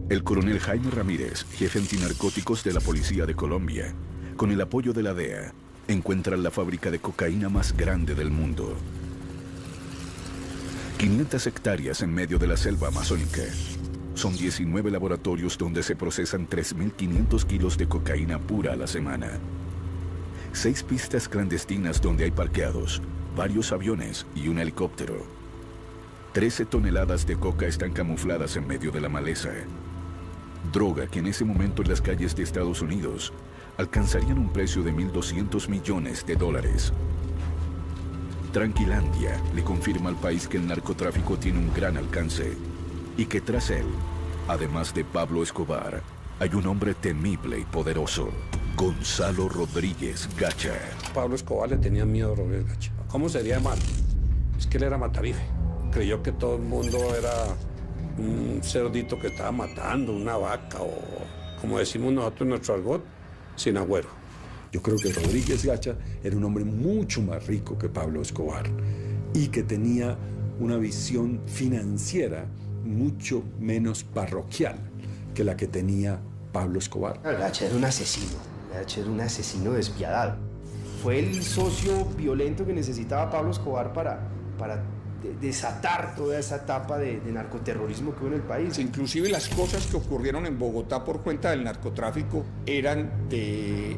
El coronel Jaime Ramírez, jefe antinarcóticos de la Policía de Colombia, con el apoyo de la DEA, encuentra la fábrica de cocaína más grande del mundo. 500 hectáreas en medio de la selva amazónica. Son 19 laboratorios donde se procesan 3.500 kilos de cocaína pura a la semana. 6 pistas clandestinas donde hay parqueados, varios aviones y un helicóptero. 13 toneladas de coca están camufladas en medio de la maleza. Droga que en ese momento en las calles de Estados Unidos alcanzarían un precio de $1.200 millones. Tranquilandia le confirma al país que el narcotráfico tiene un gran alcance y que tras él, además de Pablo Escobar, hay un hombre temible y poderoso, Gonzalo Rodríguez Gacha. Pablo Escobar le tenía miedo a Rodríguez Gacha. ¿Cómo sería mal? Es que él era matarife. Creyó que todo el mundo era un cerdito que estaba matando, una vaca o, como decimos nosotros en nuestro argot, sin agüero. Yo creo que Rodríguez Gacha era un hombre mucho más rico que Pablo Escobar y que tenía una visión financiera mucho menos parroquial que la que tenía Pablo Escobar. Gacha era un asesino, Gacha era un asesino despiadado. Fue el socio violento que necesitaba Pablo Escobar para desatar toda esa etapa de narcoterrorismo que hubo en el país. Inclusive las cosas que ocurrieron en Bogotá por cuenta del narcotráfico eran de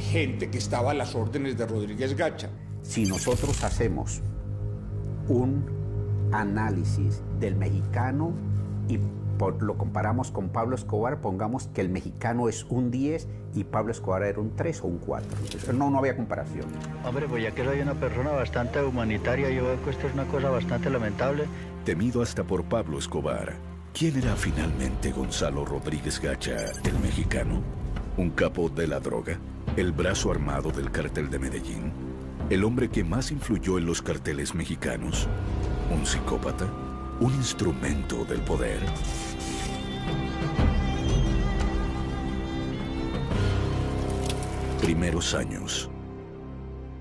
gente que estaba a las órdenes de Rodríguez Gacha. Si nosotros hacemos un análisis del mexicano y lo comparamos con Pablo Escobar, pongamos que el mexicano es un 10 y Pablo Escobar era un 3 o un 4. Entonces, no había comparación. Hombre, pues ya que soy una persona bastante humanitaria, yo veo que esto es una cosa bastante lamentable. Temido hasta por Pablo Escobar, ¿quién era finalmente Gonzalo Rodríguez Gacha, el mexicano? ¿Un capo de la droga? ¿El brazo armado del cártel de Medellín? ¿El hombre que más influyó en los carteles mexicanos? ¿Un psicópata? ¿Un instrumento del poder? Primeros años.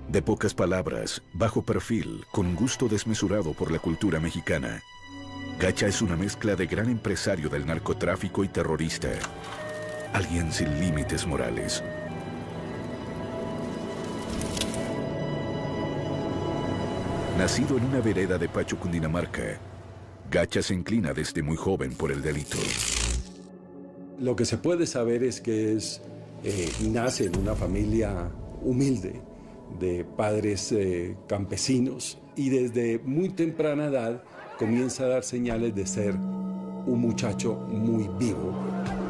De pocas palabras, bajo perfil, con gusto desmesurado por la cultura mexicana. Gacha es una mezcla de gran empresario del narcotráfico y terrorista. Alguien sin límites morales. Nacido en una vereda de Pacho, Cundinamarca, Gacha se inclina desde muy joven por el delito. Lo que se puede saber es que nace en una familia humilde, de padres campesinos, y desde muy temprana edad comienza a dar señales de ser un muchacho muy vivo,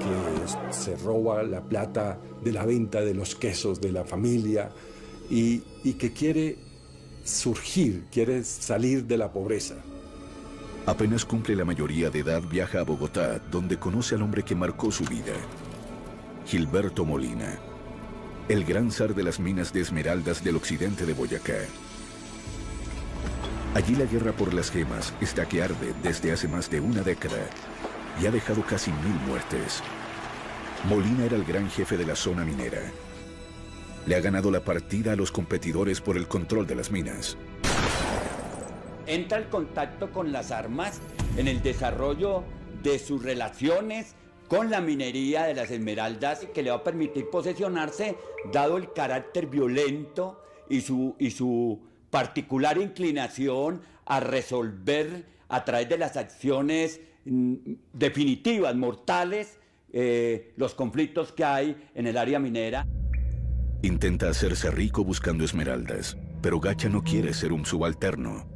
que se roba la plata de la venta de los quesos de la familia y que quiere surgir, quiere salir de la pobreza. Apenas cumple la mayoría de edad, viaja a Bogotá, donde conoce al hombre que marcó su vida, Gilberto Molina, el gran zar de las minas de esmeraldas del occidente de Boyacá. Allí la guerra por las gemas está que arde desde hace más de una década y ha dejado casi 1000 muertes. Molina era el gran jefe de la zona minera. Le ha ganado la partida a los competidores por el control de las minas. Entra el contacto con las armas en el desarrollo de sus relaciones con la minería de las esmeraldas, que le va a permitir posesionarse, dado el carácter violento y su particular inclinación a resolver a través de las acciones definitivas, mortales, los conflictos que hay en el área minera. Intenta hacerse rico buscando esmeraldas, pero Gacha no quiere ser un subalterno.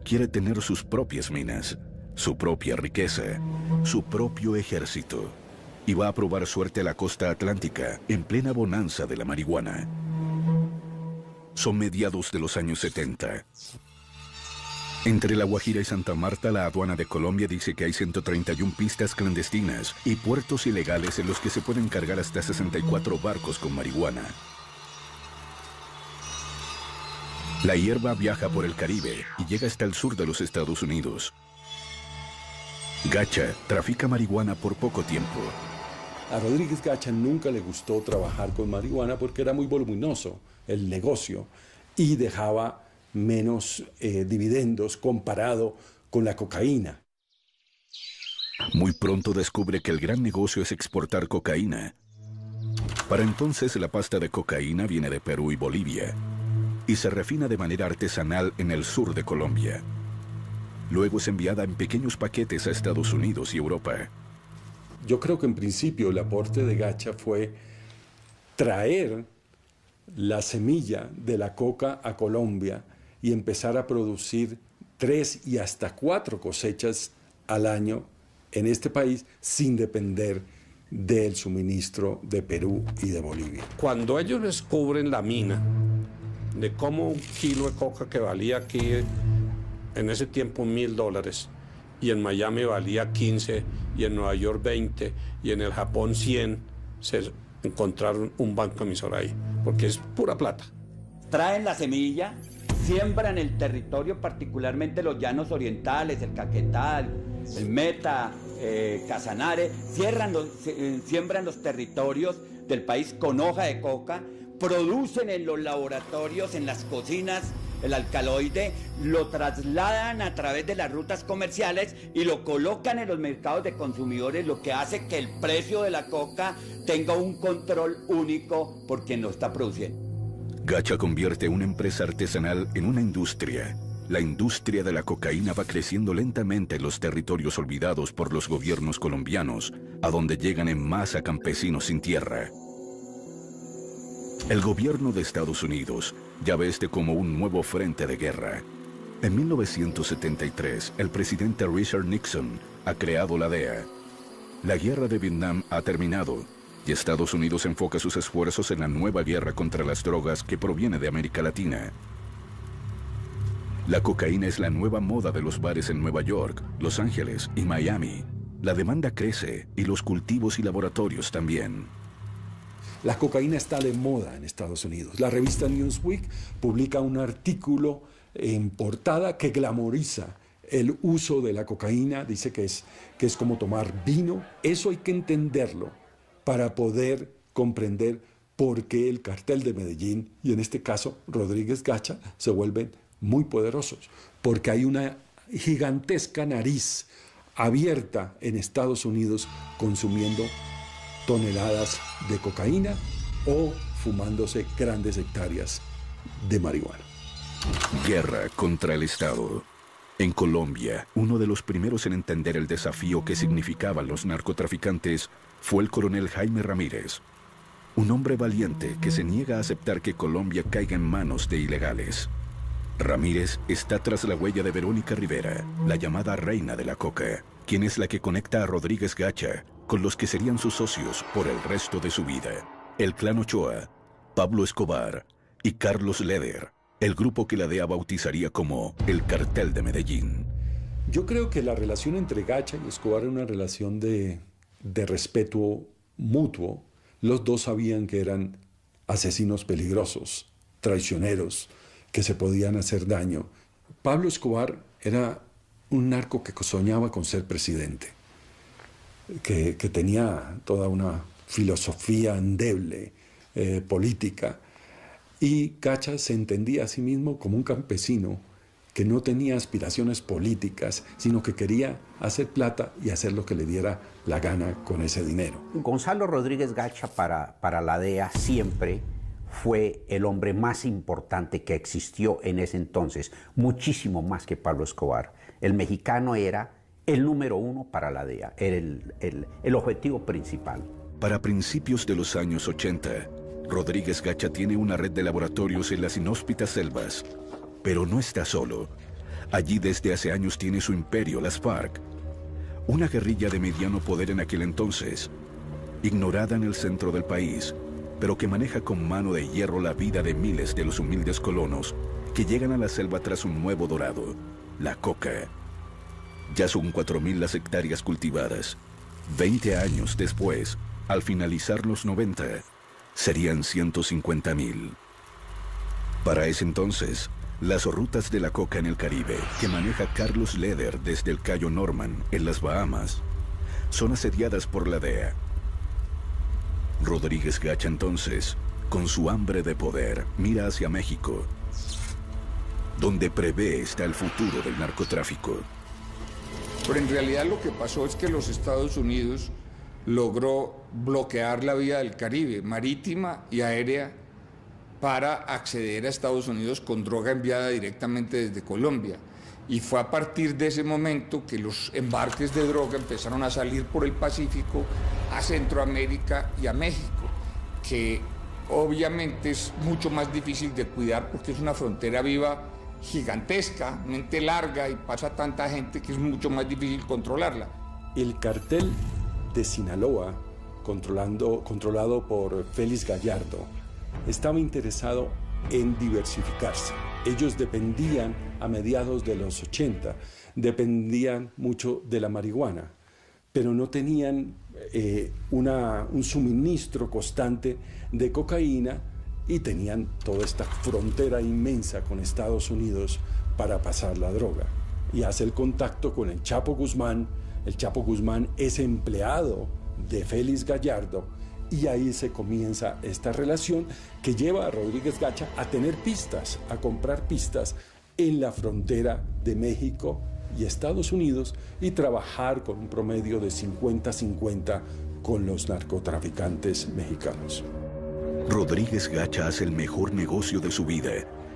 Quiere tener sus propias minas, su propia riqueza, su propio ejército. Y va a probar suerte a la costa atlántica, en plena bonanza de la marihuana. Son mediados de los años 70. Entre La Guajira y Santa Marta, la aduana de Colombia dice que hay 131 pistas clandestinas y puertos ilegales en los que se pueden cargar hasta 64 barcos con marihuana. La hierba viaja por el Caribe y llega hasta el sur de los Estados Unidos. Gacha trafica marihuana por poco tiempo. A Rodríguez Gacha nunca le gustó trabajar con marihuana porque era muy voluminoso el negocio y dejaba menos dividendos comparado con la cocaína. Muy pronto descubre que el gran negocio es exportar cocaína. Para entonces la pasta de cocaína viene de Perú y Bolivia y se refina de manera artesanal en el sur de Colombia. Luego es enviada en pequeños paquetes a Estados Unidos y Europa. Yo creo que en principio el aporte de Gacha fue traer la semilla de la coca a Colombia y empezar a producir 3 y hasta 4 cosechas al año en este país sin depender del suministro de Perú y de Bolivia. Cuando ellos descubren la mina, de cómo un kilo de coca que valía aquí en ese tiempo $1.000 y en Miami valía 15 y en Nueva York 20 y en el Japón 100, se encontraron un banco emisor ahí, porque es pura plata. Traen la semilla, siembran el territorio, particularmente los llanos orientales, el Caquetá, el Meta, Casanare, siembran los territorios del país con hoja de coca, producen en los laboratorios, en las cocinas, el alcaloide, lo trasladan a través de las rutas comerciales y lo colocan en los mercados de consumidores, lo que hace que el precio de la coca tenga un control único por quien lo está produciendo. Gacha convierte una empresa artesanal en una industria. La industria de la cocaína va creciendo lentamente en los territorios olvidados por los gobiernos colombianos, a donde llegan en masa campesinos sin tierra. El gobierno de Estados Unidos ya ve este como un nuevo frente de guerra. En 1973, el presidente Richard Nixon ha creado la DEA. La guerra de Vietnam ha terminado y Estados Unidos enfoca sus esfuerzos en la nueva guerra contra las drogas que proviene de América Latina. La cocaína es la nueva moda de los bares en Nueva York, Los Ángeles y Miami. La demanda crece y los cultivos y laboratorios también. La cocaína está de moda en Estados Unidos. La revista Newsweek publica un artículo en portada que glamoriza el uso de la cocaína. Dice que es como tomar vino. Eso hay que entenderlo para poder comprender por qué el cartel de Medellín, y en este caso Rodríguez Gacha, se vuelven muy poderosos. Porque hay una gigantesca nariz abierta en Estados Unidos consumiendo toneladas de cocaína o fumándose grandes hectáreas de marihuana. Guerra contra el Estado. En Colombia, uno de los primeros en entender el desafío que significaban los narcotraficantes fue el coronel Jaime Ramírez, un hombre valiente que se niega a aceptar que Colombia caiga en manos de ilegales. Ramírez está tras la huella de Verónica Rivera, la llamada reina de la coca, quien es la que conecta a Rodríguez Gacha con los que serían sus socios por el resto de su vida: el Clan Ochoa, Pablo Escobar y Carlos Leder, el grupo que la DEA bautizaría como el Cartel de Medellín. Yo creo que la relación entre Gacha y Escobar era una relación de respeto mutuo. Los dos sabían que eran asesinos peligrosos, traicioneros, que se podían hacer daño. Pablo Escobar era un narco que soñaba con ser presidente, que tenía toda una filosofía endeble, política, y Gacha se entendía a sí mismo como un campesino que no tenía aspiraciones políticas, sino que quería hacer plata y hacer lo que le diera la gana con ese dinero. Gonzalo Rodríguez Gacha para la DEA siempre fue el hombre más importante que existió en ese entonces, muchísimo más que Pablo Escobar. El mexicano era el número 1 para la DEA, era el objetivo principal. Para principios de los años 80, Rodríguez Gacha tiene una red de laboratorios en las inhóspitas selvas. Pero no está solo. Allí desde hace años tiene su imperio, las FARC. Una guerrilla de mediano poder en aquel entonces, ignorada en el centro del país, pero que maneja con mano de hierro la vida de miles de los humildes colonos que llegan a la selva tras un nuevo dorado, la coca. Ya son 4.000 las hectáreas cultivadas. 20 años después, al finalizar los 90, serían 150.000. Para ese entonces, las rutas de la coca en el Caribe, que maneja Carlos Leder desde el Cayo Norman, en las Bahamas, son asediadas por la DEA. Rodríguez Gacha entonces, con su hambre de poder, mira hacia México, donde prevé está el futuro del narcotráfico. Pero en realidad lo que pasó es que los Estados Unidos logró bloquear la vía del Caribe, marítima y aérea, para acceder a Estados Unidos con droga enviada directamente desde Colombia. Y fue a partir de ese momento que los embarques de droga empezaron a salir por el Pacífico a Centroamérica y a México, que obviamente es mucho más difícil de cuidar porque es una frontera viva gigantescamente larga y pasa tanta gente que es mucho más difícil controlarla. El cartel de Sinaloa, controlado por Félix Gallardo, estaba interesado en diversificarse. Ellos dependían, a mediados de los 80, dependían mucho de la marihuana, pero no tenían un suministro constante de cocaína y tenían toda esta frontera inmensa con Estados Unidos para pasar la droga. Y hace el contacto con el Chapo Guzmán. El Chapo Guzmán es empleado de Félix Gallardo y ahí se comienza esta relación que lleva a Rodríguez Gacha a tener pistas, a comprar pistas en la frontera de México y Estados Unidos y trabajar con un promedio de 50-50 con los narcotraficantes mexicanos. Rodríguez Gacha hace el mejor negocio de su vida,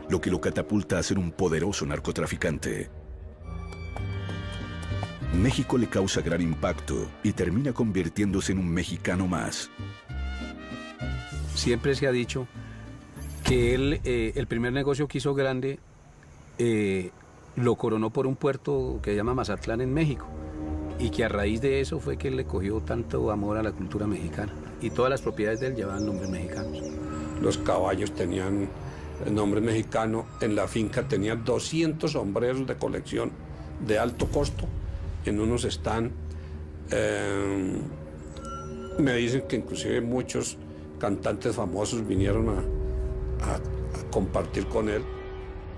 lo que lo catapulta a ser un poderoso narcotraficante. México le causa gran impacto y termina convirtiéndose en un mexicano más. Siempre se ha dicho que él, el primer negocio que hizo grande, lo coronó por un puerto que se llama Mazatlán en México, y que a raíz de eso fue que él le cogió tanto amor a la cultura mexicana, y todas las propiedades de él llevaban nombres mexicanos. Los caballos tenían el nombre mexicano, en la finca tenía 200 sombreros de colección de alto costo, en unos están, me dicen que inclusive muchos cantantes famosos vinieron a compartir con él.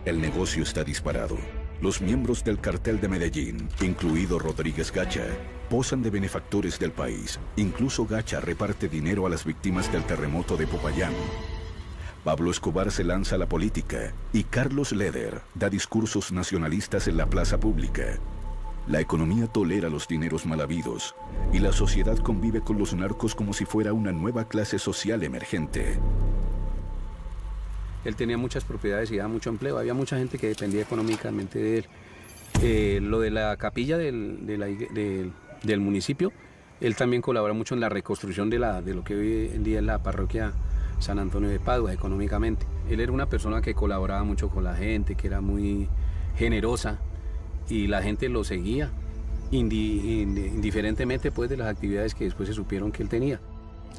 El negocio está disparado. Los miembros del cartel de Medellín, incluido Rodríguez Gacha, posan de benefactores del país. Incluso Gacha reparte dinero a las víctimas del terremoto de Popayán. Pablo Escobar se lanza a la política y Carlos Leder da discursos nacionalistas en la plaza pública. La economía tolera los dineros mal habidos y la sociedad convive con los narcos como si fuera una nueva clase social emergente. Él tenía muchas propiedades y daba mucho empleo. Había mucha gente que dependía económicamente de él. Lo de la capilla del municipio, él también colabora mucho en la reconstrucción de lo que hoy en día es la parroquia San Antonio de Padua, económicamente. Él era una persona que colaboraba mucho con la gente, que era muy generosa, y la gente lo seguía, indiferentemente pues, de las actividades que después se supieron que él tenía.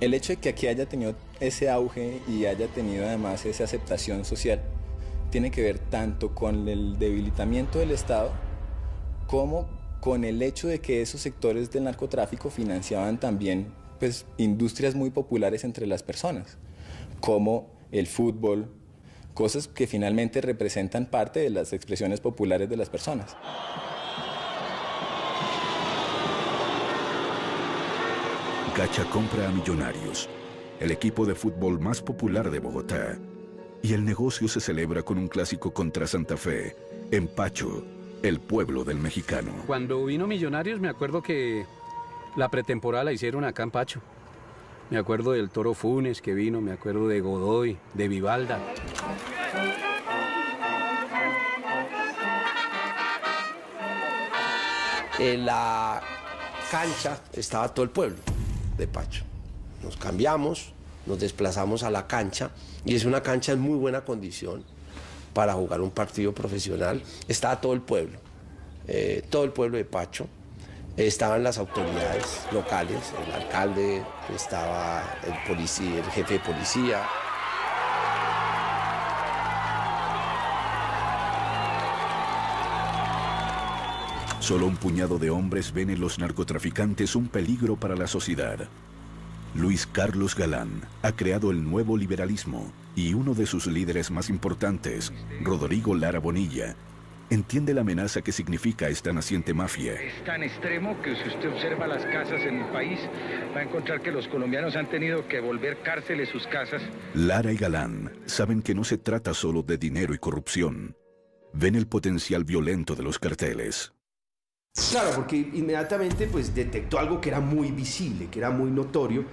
El hecho de que aquí haya tenido ese auge y haya tenido además esa aceptación social tiene que ver tanto con el debilitamiento del Estado como con el hecho de que esos sectores del narcotráfico financiaban también pues, industrias muy populares entre las personas, como el fútbol, cosas que finalmente representan parte de las expresiones populares de las personas. Gacha compra a Millonarios, el equipo de fútbol más popular de Bogotá, y el negocio se celebra con un clásico contra Santa Fe, en Pacho, el pueblo del mexicano. Cuando vino Millonarios, me acuerdo que la pretemporada la hicieron acá en Pacho. Me acuerdo del Toro Funes que vino, me acuerdo de Godoy, de Vivalda. En la cancha estaba todo el pueblo de Pacho. Nos cambiamos, nos desplazamos a la cancha y es una cancha en muy buena condición para jugar un partido profesional. Estaba todo el pueblo de Pacho. Estaban las autoridades locales, el alcalde, estaba el policía, el jefe de policía. Solo un puñado de hombres ven en los narcotraficantes un peligro para la sociedad. Luis Carlos Galán ha creado el nuevo liberalismo y uno de sus líderes más importantes, Rodrigo Lara Bonilla, entiende la amenaza que significa esta naciente mafia. Es tan extremo que si usted observa las casas en el país, va a encontrar que los colombianos han tenido que volver cárceles sus casas. Lara y Galán saben que no se trata solo de dinero y corrupción. Ven el potencial violento de los carteles. Claro, porque inmediatamente pues detectó algo que era muy visible, que era muy notorio,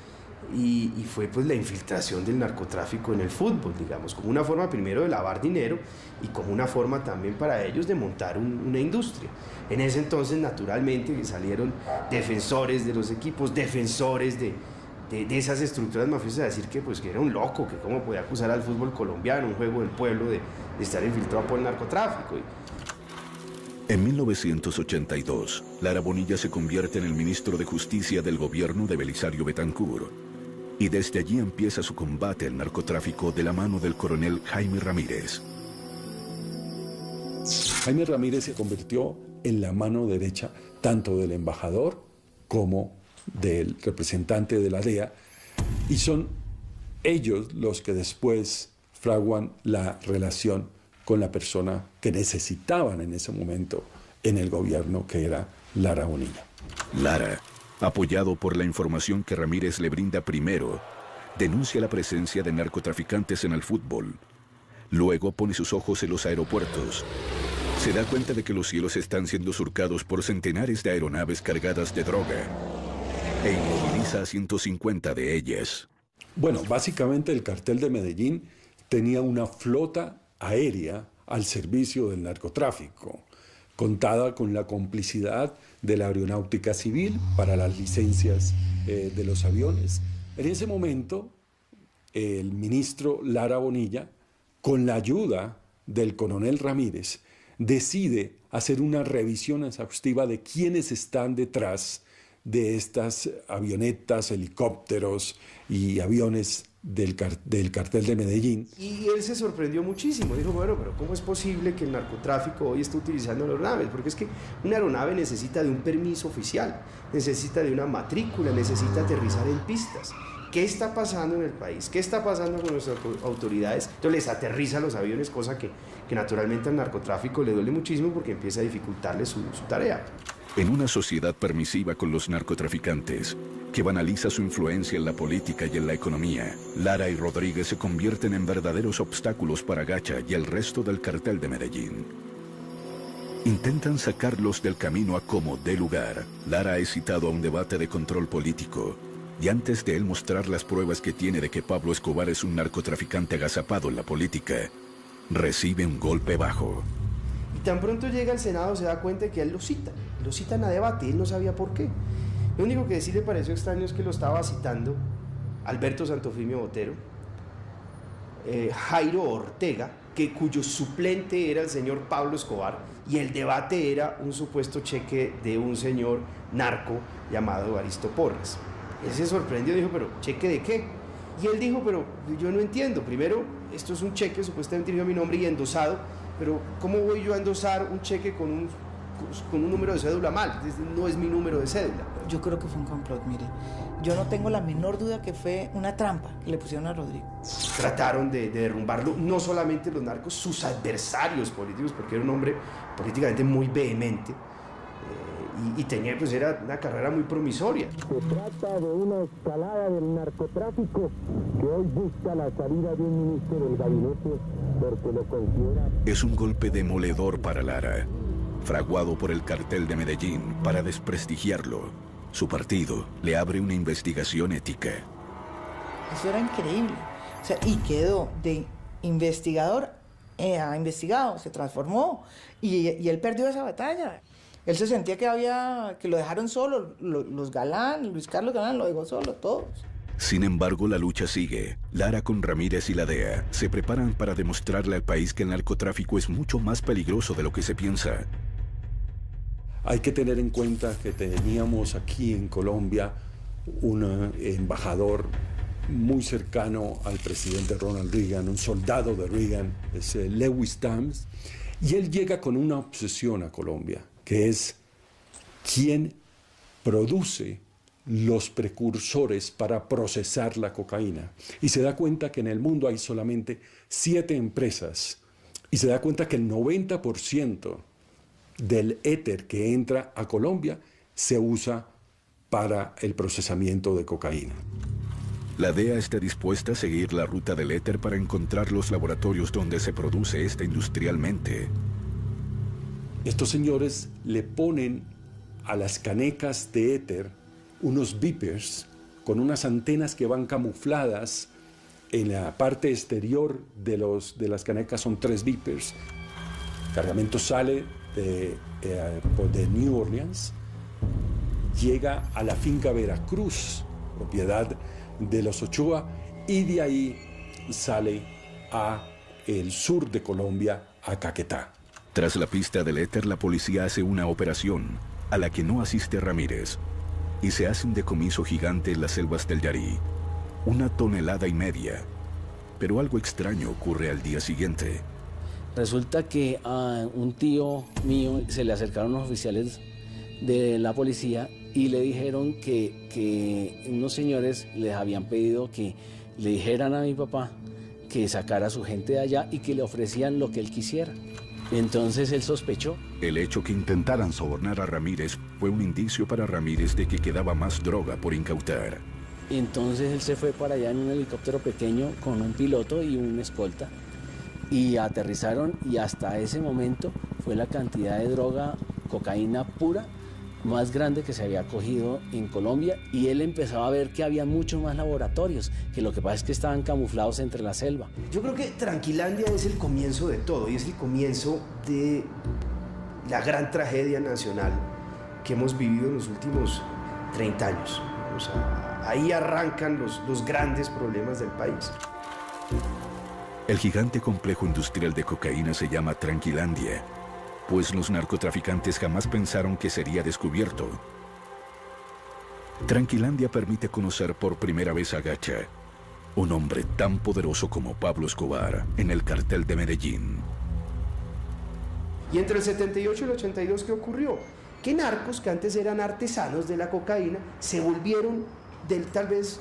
y fue pues la infiltración del narcotráfico en el fútbol, digamos, como una forma primero de lavar dinero y como una forma también para ellos de montar una industria. En ese entonces, naturalmente, salieron defensores de los equipos, defensores de esas estructuras mafiosas, a decir que, pues, que era un loco, que cómo podía acusar al fútbol colombiano, un juego del pueblo, de estar infiltrado por el narcotráfico. En 1982, Lara Bonilla se convierte en el ministro de Justicia del gobierno de Belisario Betancur, y desde allí empieza su combate al narcotráfico de la mano del coronel Jaime Ramírez. Jaime Ramírez se convirtió en la mano derecha tanto del embajador como del representante de la DEA, y son ellos los que después fraguan la relación con la persona que necesitaban en ese momento en el gobierno, que era Lara Bonilla. Lara, apoyado por la información que Ramírez le brinda primero, denuncia la presencia de narcotraficantes en el fútbol. Luego pone sus ojos en los aeropuertos. Se da cuenta de que los cielos están siendo surcados por centenares de aeronaves cargadas de droga e inmoviliza a 150 de ellas. Bueno, básicamente el cartel de Medellín tenía una flota aérea al servicio del narcotráfico, contada con la complicidad de la aeronáutica civil para las licencias de los aviones. En ese momento, el ministro Lara Bonilla, con la ayuda del coronel Ramírez, decide hacer una revisión exhaustiva de quiénes están detrás de estas avionetas, helicópteros y aviones del cartel de Medellín. Y él se sorprendió muchísimo, dijo, bueno, pero ¿cómo es posible que el narcotráfico hoy esté utilizando aeronaves? Porque es que una aeronave necesita de un permiso oficial, necesita de una matrícula, necesita aterrizar en pistas. ¿Qué está pasando en el país? ¿Qué está pasando con nuestras autoridades? Entonces les aterrizan los aviones, cosa que naturalmente al narcotráfico le duele muchísimo porque empieza a dificultarle su tarea. En una sociedad permisiva con los narcotraficantes, que banaliza su influencia en la política y en la economía, Lara y Rodríguez se convierten en verdaderos obstáculos para Gacha y el resto del cartel de Medellín. Intentan sacarlos del camino a como dé lugar. Lara es citado a un debate de control político, y antes de él mostrar las pruebas que tiene de que Pablo Escobar es un narcotraficante agazapado en la política, recibe un golpe bajo. Y tan pronto llega al Senado se da cuenta de que él lo citan a debate, y él no sabía por qué. Lo único que sí le pareció extraño es que lo estaba citando Alberto Santofimio Botero, Jairo Ortega, cuyo suplente era el señor Pablo Escobar, y el debate era un supuesto cheque de un señor narco llamado Evaristo Porras. Él se sorprendió y dijo, ¿pero cheque de qué? Y él dijo, pero yo no entiendo. Primero, esto es un cheque supuestamente dirigido a mi nombre y endosado, pero ¿cómo voy yo a endosar un cheque con un número de cédula mal? No es mi número de cédula. Yo creo que fue un complot, mire. Yo no tengo la menor duda que fue una trampa que le pusieron a Rodrigo. Trataron de derrumbarlo, no solamente los narcos, sus adversarios políticos, porque era un hombre políticamente muy vehemente. Y tenía, pues era una carrera muy promisoria. Se trata de una escalada del narcotráfico que hoy busca la salida de un ministro del gabinete porque lo considera... Es un golpe demoledor para Lara, fraguado por el cartel de Medellín para desprestigiarlo. Su partido le abre una investigación ética. Eso era increíble. O sea, y quedó de investigador a investigado, se transformó y él perdió esa batalla. Él se sentía que lo dejaron solo, los Galán, Luis Carlos Galán lo dejó solo, todos. Sin embargo, la lucha sigue. Lara con Ramírez y la DEA se preparan para demostrarle al país que el narcotráfico es mucho más peligroso de lo que se piensa. Hay que tener en cuenta que teníamos aquí en Colombia un embajador muy cercano al presidente Ronald Reagan, un soldado de Reagan, es Lewis Dams, y él llega con una obsesión a Colombia, que es quién produce los precursores para procesar la cocaína. Y se da cuenta que en el mundo hay solamente 7 empresas, y se da cuenta que el 90% del éter que entra a Colombia se usa para el procesamiento de cocaína. La DEA está dispuesta a seguir la ruta del éter para encontrar los laboratorios donde se produce esta industrialmente. Estos señores le ponen a las canecas de éter unos beepers con unas antenas que van camufladas en la parte exterior de las canecas. Son 3 beepers. El cargamento sale de New Orleans, llega a la finca Veracruz, propiedad de los Ochoa, y de ahí sale a el sur de Colombia, a Caquetá. Tras la pista del éter, la policía hace una operación a la que no asiste Ramírez y se hace un decomiso gigante en las selvas del Yarí, 1,5 toneladas. Pero algo extraño ocurre al día siguiente. Resulta que a un tío mío se le acercaron unos oficiales de la policía y le dijeron que unos señores les habían pedido que le dijeran a mi papá que sacara a su gente de allá y que le ofrecían lo que él quisiera. Entonces él sospechó. El hecho que intentaran sobornar a Ramírez fue un indicio para Ramírez de que quedaba más droga por incautar. Entonces él se fue para allá en un helicóptero pequeño con un piloto y un escolta y aterrizaron, y hasta ese momento fue la cantidad de droga, cocaína pura, más grande que se había cogido en Colombia, y él empezaba a ver que había muchos más laboratorios, que lo que pasa es que estaban camuflados entre la selva. Yo creo que Tranquilandia es el comienzo de todo, y es el comienzo de la gran tragedia nacional que hemos vivido en los últimos 30 años. O sea, ahí arrancan los grandes problemas del país. El gigante complejo industrial de cocaína se llama Tranquilandia, pues los narcotraficantes jamás pensaron que sería descubierto. Tranquilandia permite conocer por primera vez a Gacha, un hombre tan poderoso como Pablo Escobar en el cartel de Medellín. Y entre el 78 y el 82, ¿qué ocurrió? Que narcos que antes eran artesanos de la cocaína se volvieron tal vez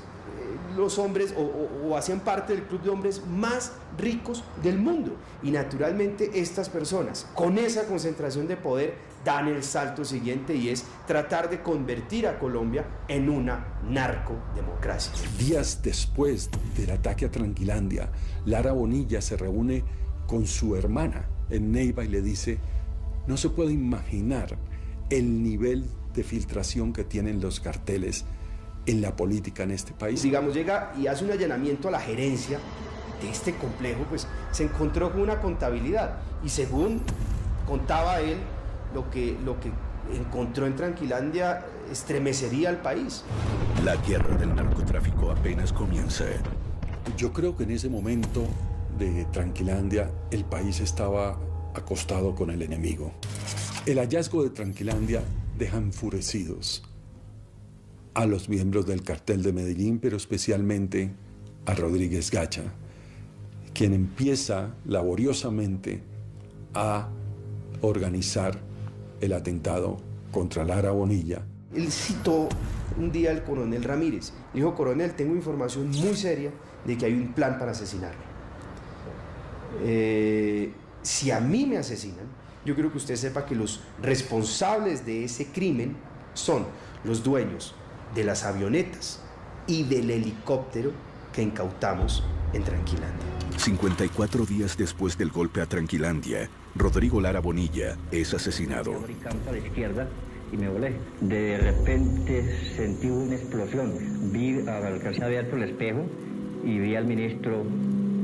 los hombres o hacían parte del club de hombres más ricos del mundo. Y naturalmente estas personas, con esa concentración de poder, dan el salto siguiente, y es tratar de convertir a Colombia en una narcodemocracia. Días después del ataque a Tranquilandia, Lara Bonilla se reúne con su hermana en Neiva y le dice: no se puede imaginar el nivel de filtración que tienen los carteles en la política en este país. Digamos, llega y hace un allanamiento a la gerencia de este complejo, pues se encontró con una contabilidad, y según contaba él, lo que encontró en Tranquilandia estremecería al país. La guerra del narcotráfico apenas comienza. Yo creo que en ese momento de Tranquilandia el país estaba acostado con el enemigo. El hallazgo de Tranquilandia deja enfurecidos a los miembros del cartel de Medellín, pero especialmente a Rodríguez Gacha, quien empieza laboriosamente a organizar el atentado contra Lara Bonilla. Él citó un día al coronel Ramírez. Dijo: coronel, tengo información muy seria de que hay un plan para asesinarme. Si a mí me asesinan, yo quiero que usted sepa que los responsables de ese crimen son los dueños de las avionetas y del helicóptero que incautamos en Tranquilandia. 54 días después del golpe a Tranquilandia, Rodrigo Lara Bonilla es asesinado. Abrí campo a la izquierda y me volé. De repente sentí una explosión. Alcancé a ver por el espejo y vi al ministro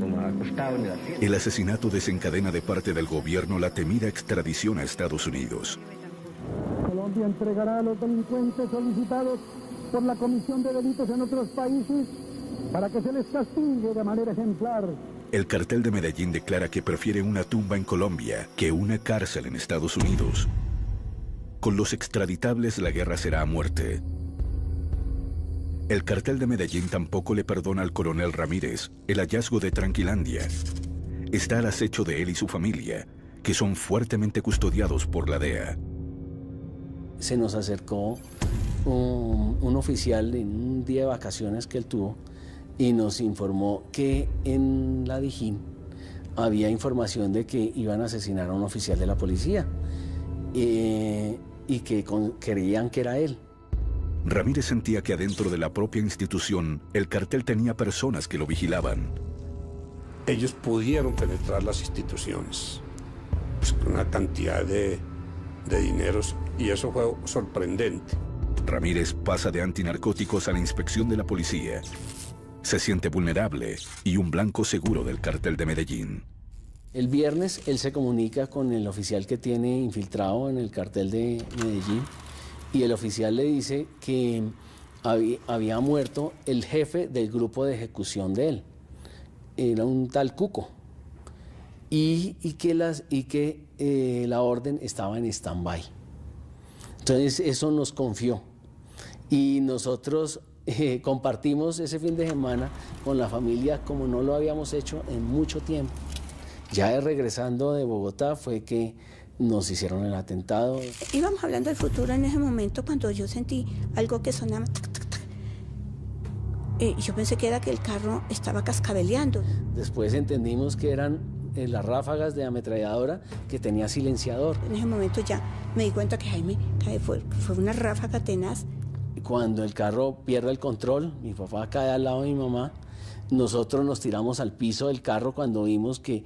como acostado en el asiento. El asesinato desencadena de parte del gobierno la temida extradición a Estados Unidos. Colombia entregará a los delincuentes solicitados por la comisión de delitos en otros países para que se les castigue de manera ejemplar. El cartel de Medellín declara que prefiere una tumba en Colombia que una cárcel en Estados Unidos. Con los extraditables la guerra será a muerte. El cartel de Medellín tampoco le perdona al coronel Ramírez el hallazgo de Tranquilandia. Está al acecho de él y su familia, que son fuertemente custodiados por la DEA. Se nos acercó un oficial en un día de vacaciones que él tuvo y nos informó que en la Dijín había información de que iban a asesinar a un oficial de la policía y que creían que era él. Ramírez sentía que adentro de la propia institución el cartel tenía personas que lo vigilaban. Ellos pudieron penetrar las instituciones, pues, con una cantidad de de dineros, y eso fue sorprendente. Ramírez pasa de antinarcóticos a la inspección de la policía. Se siente vulnerable y un blanco seguro del cartel de Medellín. El viernes él se comunica con el oficial que tiene infiltrado en el cartel de Medellín y el oficial le dice que había muerto el jefe del grupo de ejecución de él. Era un tal Cuco. Y que la orden estaba en stand-by. Entonces eso nos confió. Y nosotros compartimos ese fin de semana con la familia como no lo habíamos hecho en mucho tiempo. Ya regresando de Bogotá fue que nos hicieron el atentado. Íbamos hablando del futuro en ese momento cuando yo sentí algo que sonaba tac, tac, tac. Yo pensé que era que el carro estaba cascabeleando. Después entendimos que eran las ráfagas de ametralladora que tenía silenciador. En ese momento ya me di cuenta que Jaime fue una ráfaga tenaz. Cuando el carro pierde el control, mi papá cae al lado de mi mamá, nosotros nos tiramos al piso del carro cuando vimos que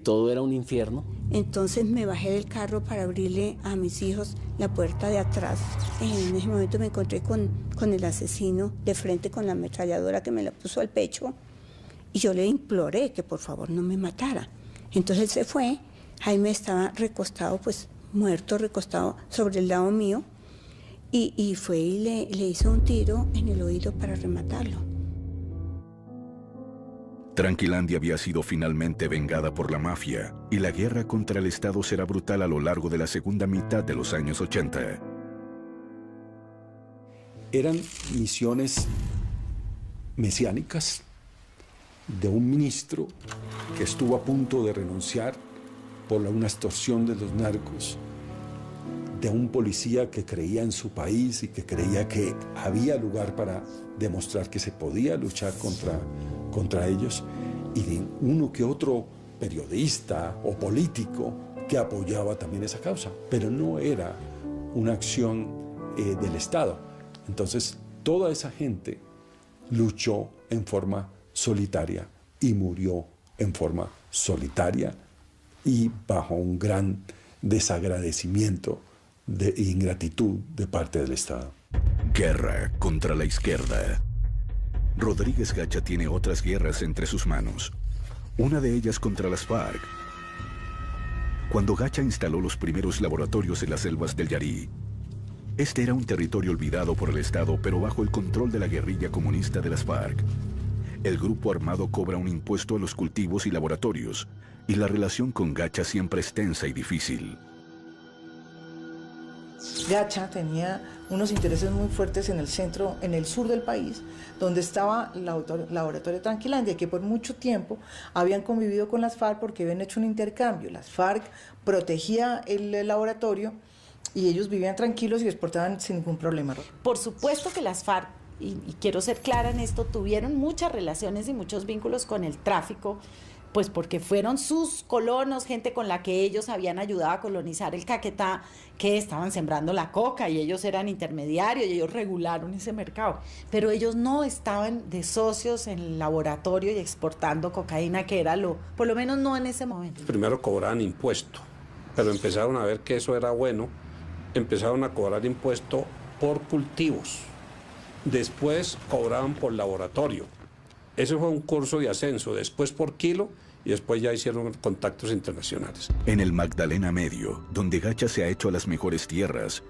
todo era un infierno. Entonces me bajé del carro para abrirle a mis hijos la puerta de atrás. En ese momento me encontré con el asesino de frente con la ametralladora que me la puso al pecho y yo le imploré que por favor no me matara. Entonces él se fue, Jaime estaba recostado, pues muerto, recostado sobre el lado mío y fue y le hizo un tiro en el oído para rematarlo. Tranquilandia había sido finalmente vengada por la mafia y la guerra contra el Estado será brutal a lo largo de la segunda mitad de los años 80. Eran misiones mesiánicas de un ministro que estuvo a punto de renunciar por una extorsión de los narcos, de un policía que creía en su país y que creía que había lugar para demostrar que se podía luchar contra ellos, y de uno que otro periodista o político que apoyaba también esa causa, pero no era una acción del Estado. Entonces, toda esa gente luchó en forma solitaria y murió en forma solitaria y bajo un gran desagradecimiento de ingratitud de parte del Estado. Guerra contra la izquierda. Rodríguez Gacha tiene otras guerras entre sus manos. Una de ellas contra las FARC. Cuando Gacha instaló los primeros laboratorios en las selvas del Yarí, este era un territorio olvidado por el Estado, pero bajo el control de la guerrilla comunista de las FARC. El grupo armado cobra un impuesto a los cultivos y laboratorios, y la relación con Gacha siempre es tensa y difícil. Gacha tenía unos intereses muy fuertes en el centro, en el sur del país, donde estaba el laboratorio Tranquilandia, que por mucho tiempo habían convivido con las FARC porque habían hecho un intercambio. Las FARC protegía el laboratorio y ellos vivían tranquilos y exportaban sin ningún problema. Por supuesto que las FARC, y quiero ser clara en esto, tuvieron muchas relaciones y muchos vínculos con el tráfico, pues porque fueron sus colonos, gente con la que ellos habían ayudado a colonizar el Caquetá, que estaban sembrando la coca y ellos eran intermediarios y ellos regularon ese mercado. Pero ellos no estaban de socios en el laboratorio y exportando cocaína, que era por lo menos no en ese momento. Primero cobraban impuesto, pero empezaron a ver que eso era bueno, empezaron a cobrar impuesto por cultivos. Después cobraban por laboratorio. Ese fue un curso de ascenso, después por kilo y después ya hicieron contactos internacionales. En el Magdalena Medio, donde Gacha se ha hecho a las mejores tierras,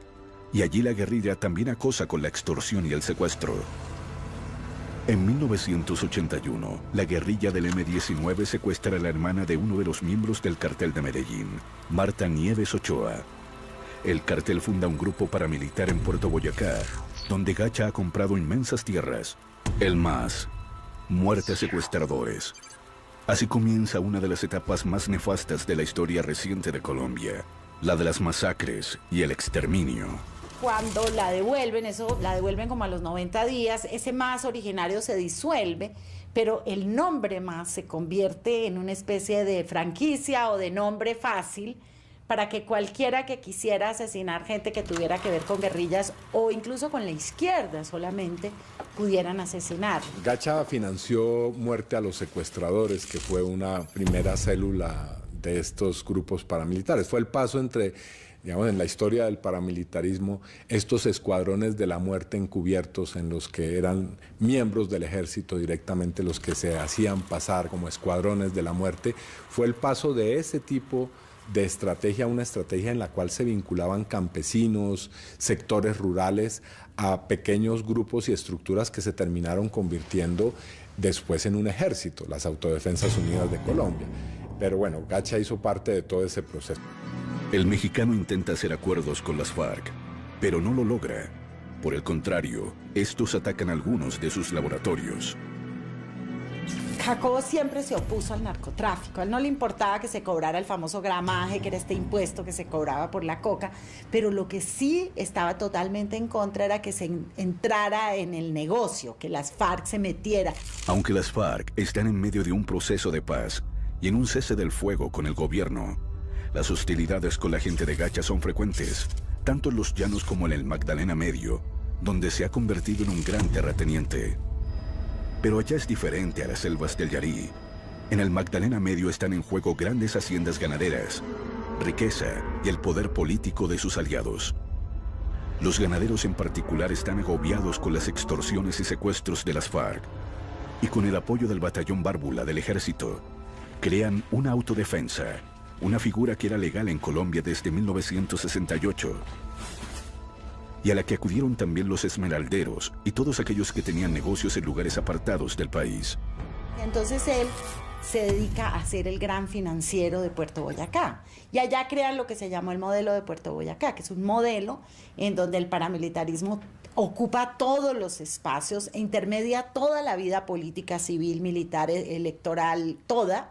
y allí la guerrilla también acosa con la extorsión y el secuestro. En 1981, la guerrilla del M-19 secuestra a la hermana de uno de los miembros del cartel de Medellín, Marta Nieves Ochoa. El cartel funda un grupo paramilitar en Puerto Boyacá, donde Gacha ha comprado inmensas tierras. El MAS, muerte a secuestradores. Así comienza una de las etapas más nefastas de la historia reciente de Colombia, la de las masacres y el exterminio. Cuando la devuelven, la devuelven como a los 90 días, ese MAS originario se disuelve, pero el nombre MAS se convierte en una especie de franquicia o de nombre fácil para que cualquiera que quisiera asesinar gente que tuviera que ver con guerrillas o incluso con la izquierda solamente pudieran asesinar. Gacha financió Muerte a los Secuestradores, que fue una primera célula de estos grupos paramilitares. Fue el paso entre digamos, en la historia del paramilitarismo, estos escuadrones de la muerte encubiertos en los que eran miembros del ejército directamente los que se hacían pasar como escuadrones de la muerte, fue el paso de ese tipo de estrategia a una estrategia en la cual se vinculaban campesinos, sectores rurales, a pequeños grupos y estructuras que se terminaron convirtiendo después en un ejército, las Autodefensas Unidas de Colombia. Pero bueno, Gacha hizo parte de todo ese proceso. El mexicano intenta hacer acuerdos con las FARC, pero no lo logra. Por el contrario, estos atacan algunos de sus laboratorios. Jacobo siempre se opuso al narcotráfico. A él no le importaba que se cobrara el famoso gramaje, que era este impuesto que se cobraba por la coca, pero lo que sí estaba totalmente en contra era que se entrara en el negocio, que las FARC se metiera. Aunque las FARC están en medio de un proceso de paz y en un cese del fuego con el gobierno, las hostilidades con la gente de Gacha son frecuentes, tanto en los llanos como en el Magdalena Medio, donde se ha convertido en un gran terrateniente. Pero allá es diferente a las selvas del Yarí. En el Magdalena Medio están en juego grandes haciendas ganaderas, riqueza y el poder político de sus aliados. Los ganaderos en particular están agobiados con las extorsiones y secuestros de las FARC, y con el apoyo del batallón Bárbula del ejército, crean una autodefensa, una figura que era legal en Colombia desde 1968. Y a la que acudieron también los esmeralderos y todos aquellos que tenían negocios en lugares apartados del país. Entonces él se dedica a ser el gran financiero de Puerto Boyacá. Y allá crean lo que se llamó el modelo de Puerto Boyacá, que es un modelo en donde el paramilitarismo ocupa todos los espacios e intermedia toda la vida política, civil, militar, electoral, toda,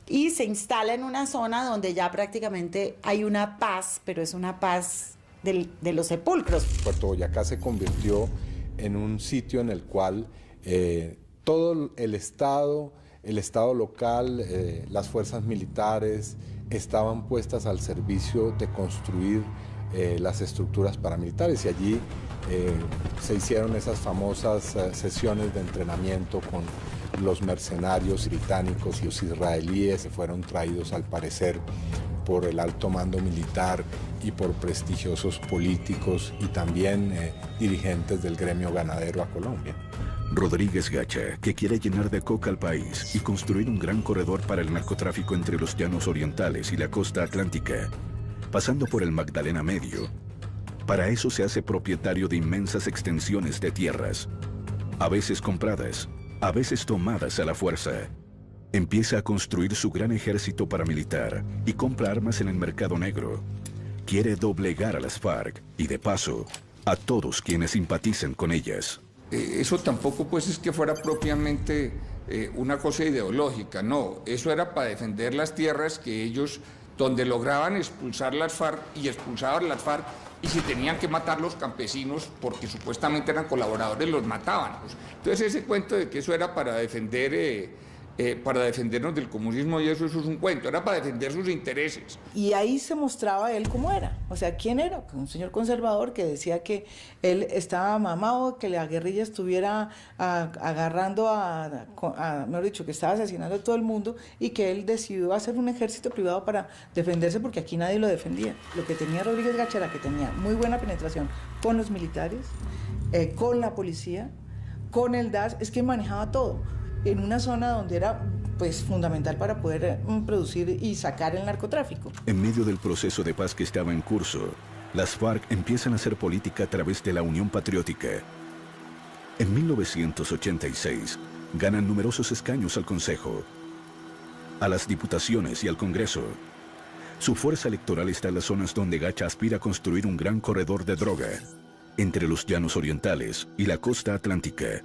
y se instala en una zona donde ya prácticamente hay una paz, pero es una paz de los sepulcros. Puerto Boyacá se convirtió en un sitio en el cual todo el Estado local, las fuerzas militares estaban puestas al servicio de construir las estructuras paramilitares, y allí se hicieron esas famosas sesiones de entrenamiento con los mercenarios británicos y los israelíes, se fueron traídos al parecer por el alto mando militar y por prestigiosos políticos y también dirigentes del gremio ganadero a Colombia. Rodríguez Gacha, que quiere llenar de coca al país y construir un gran corredor para el narcotráfico entre los llanos orientales y la costa atlántica, pasando por el Magdalena Medio. Para eso se hace propietario de inmensas extensiones de tierras, a veces compradas, a veces tomadas a la fuerza. Empieza a construir su gran ejército paramilitar y compra armas en el mercado negro. Quiere doblegar a las FARC y, de paso, a todos quienes simpaticen con ellas. Eso tampoco pues es que fuera propiamente una cosa ideológica, no. Eso era para defender las tierras que ellos, donde lograban expulsar las FARC y expulsaban las FARC, y si tenían que matar los campesinos porque supuestamente eran colaboradores, los mataban. Entonces ese cuento de que eso era para defender... para defendernos del comunismo y eso es un cuento, era para defender sus intereses. Y ahí se mostraba él cómo era, o sea, quién era, un señor conservador que decía que él estaba mamado, que la guerrilla estuviera agarrando mejor dicho, que estaba asesinando a todo el mundo y que él decidió hacer un ejército privado para defenderse porque aquí nadie lo defendía. Lo que tenía Rodríguez Gacha era que tenía muy buena penetración con los militares, con la policía, con el DAS, es que manejaba todo en una zona donde era pues fundamental para poder producir y sacar el narcotráfico. En medio del proceso de paz que estaba en curso, las FARC empiezan a hacer política a través de la Unión Patriótica. En 1986 ganan numerosos escaños al Consejo, a las diputaciones y al Congreso. Su fuerza electoral está en las zonas donde Gacha aspira a construir un gran corredor de droga, entre los llanos orientales y la costa atlántica.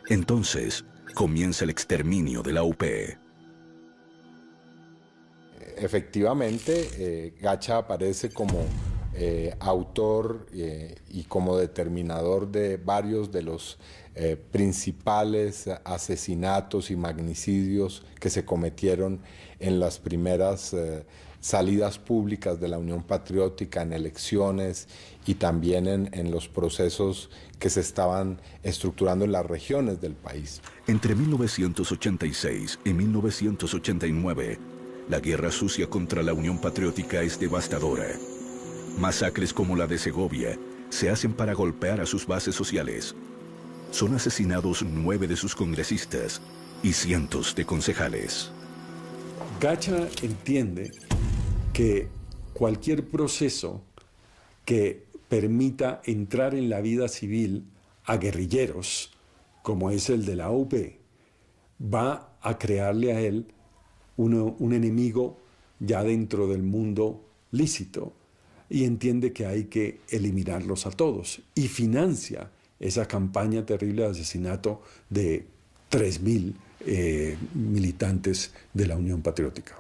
Entonces, comienza el exterminio de la UP. Efectivamente, Gacha aparece como autor y como determinador de varios de los principales asesinatos y magnicidios que se cometieron en las primeras salidas públicas de la Unión Patriótica, en elecciones y también en los procesos que se estaban estructurando en las regiones del país. Entre 1986 y 1989, la guerra sucia contra la Unión Patriótica es devastadora. Masacres como la de Segovia se hacen para golpear a sus bases sociales. Son asesinados 9 de sus congresistas y cientos de concejales. Gacha entiende que cualquier proceso que permita entrar en la vida civil a guerrilleros, como es el de la UP, va a crearle a él un enemigo ya dentro del mundo lícito, y entiende que hay que eliminarlos a todos, y financia esa campaña terrible de asesinato de 3.000 militantes de la Unión Patriótica.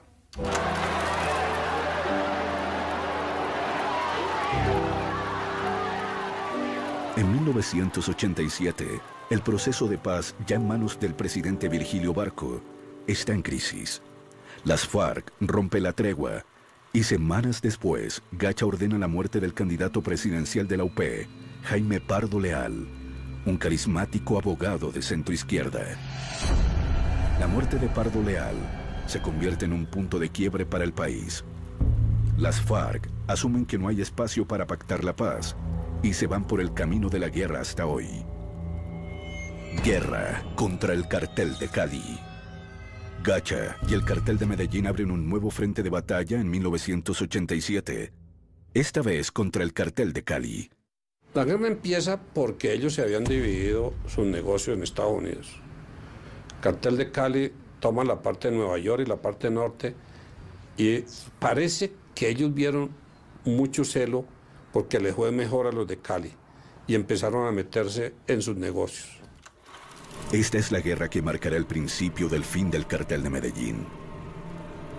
En 1987, el proceso de paz, ya en manos del presidente Virgilio Barco, está en crisis. Las FARC rompen la tregua y semanas después, Gacha ordena la muerte del candidato presidencial de la UP, Jaime Pardo Leal, un carismático abogado de centroizquierda. La muerte de Pardo Leal se convierte en un punto de quiebre para el país. Las FARC asumen que no hay espacio para pactar la paz y se van por el camino de la guerra hasta hoy. Guerra contra el cartel de Cali. Gacha y el cartel de Medellín abren un nuevo frente de batalla en 1987, esta vez contra el cartel de Cali. La guerra empieza porque ellos se habían dividido sus negocios en Estados Unidos. El cartel de Cali toma la parte de Nueva York y la parte norte, y parece que ellos vieron mucho celo porque les fue mejor a los de Cali y empezaron a meterse en sus negocios. Esta es la guerra que marcará el principio del fin del cartel de Medellín.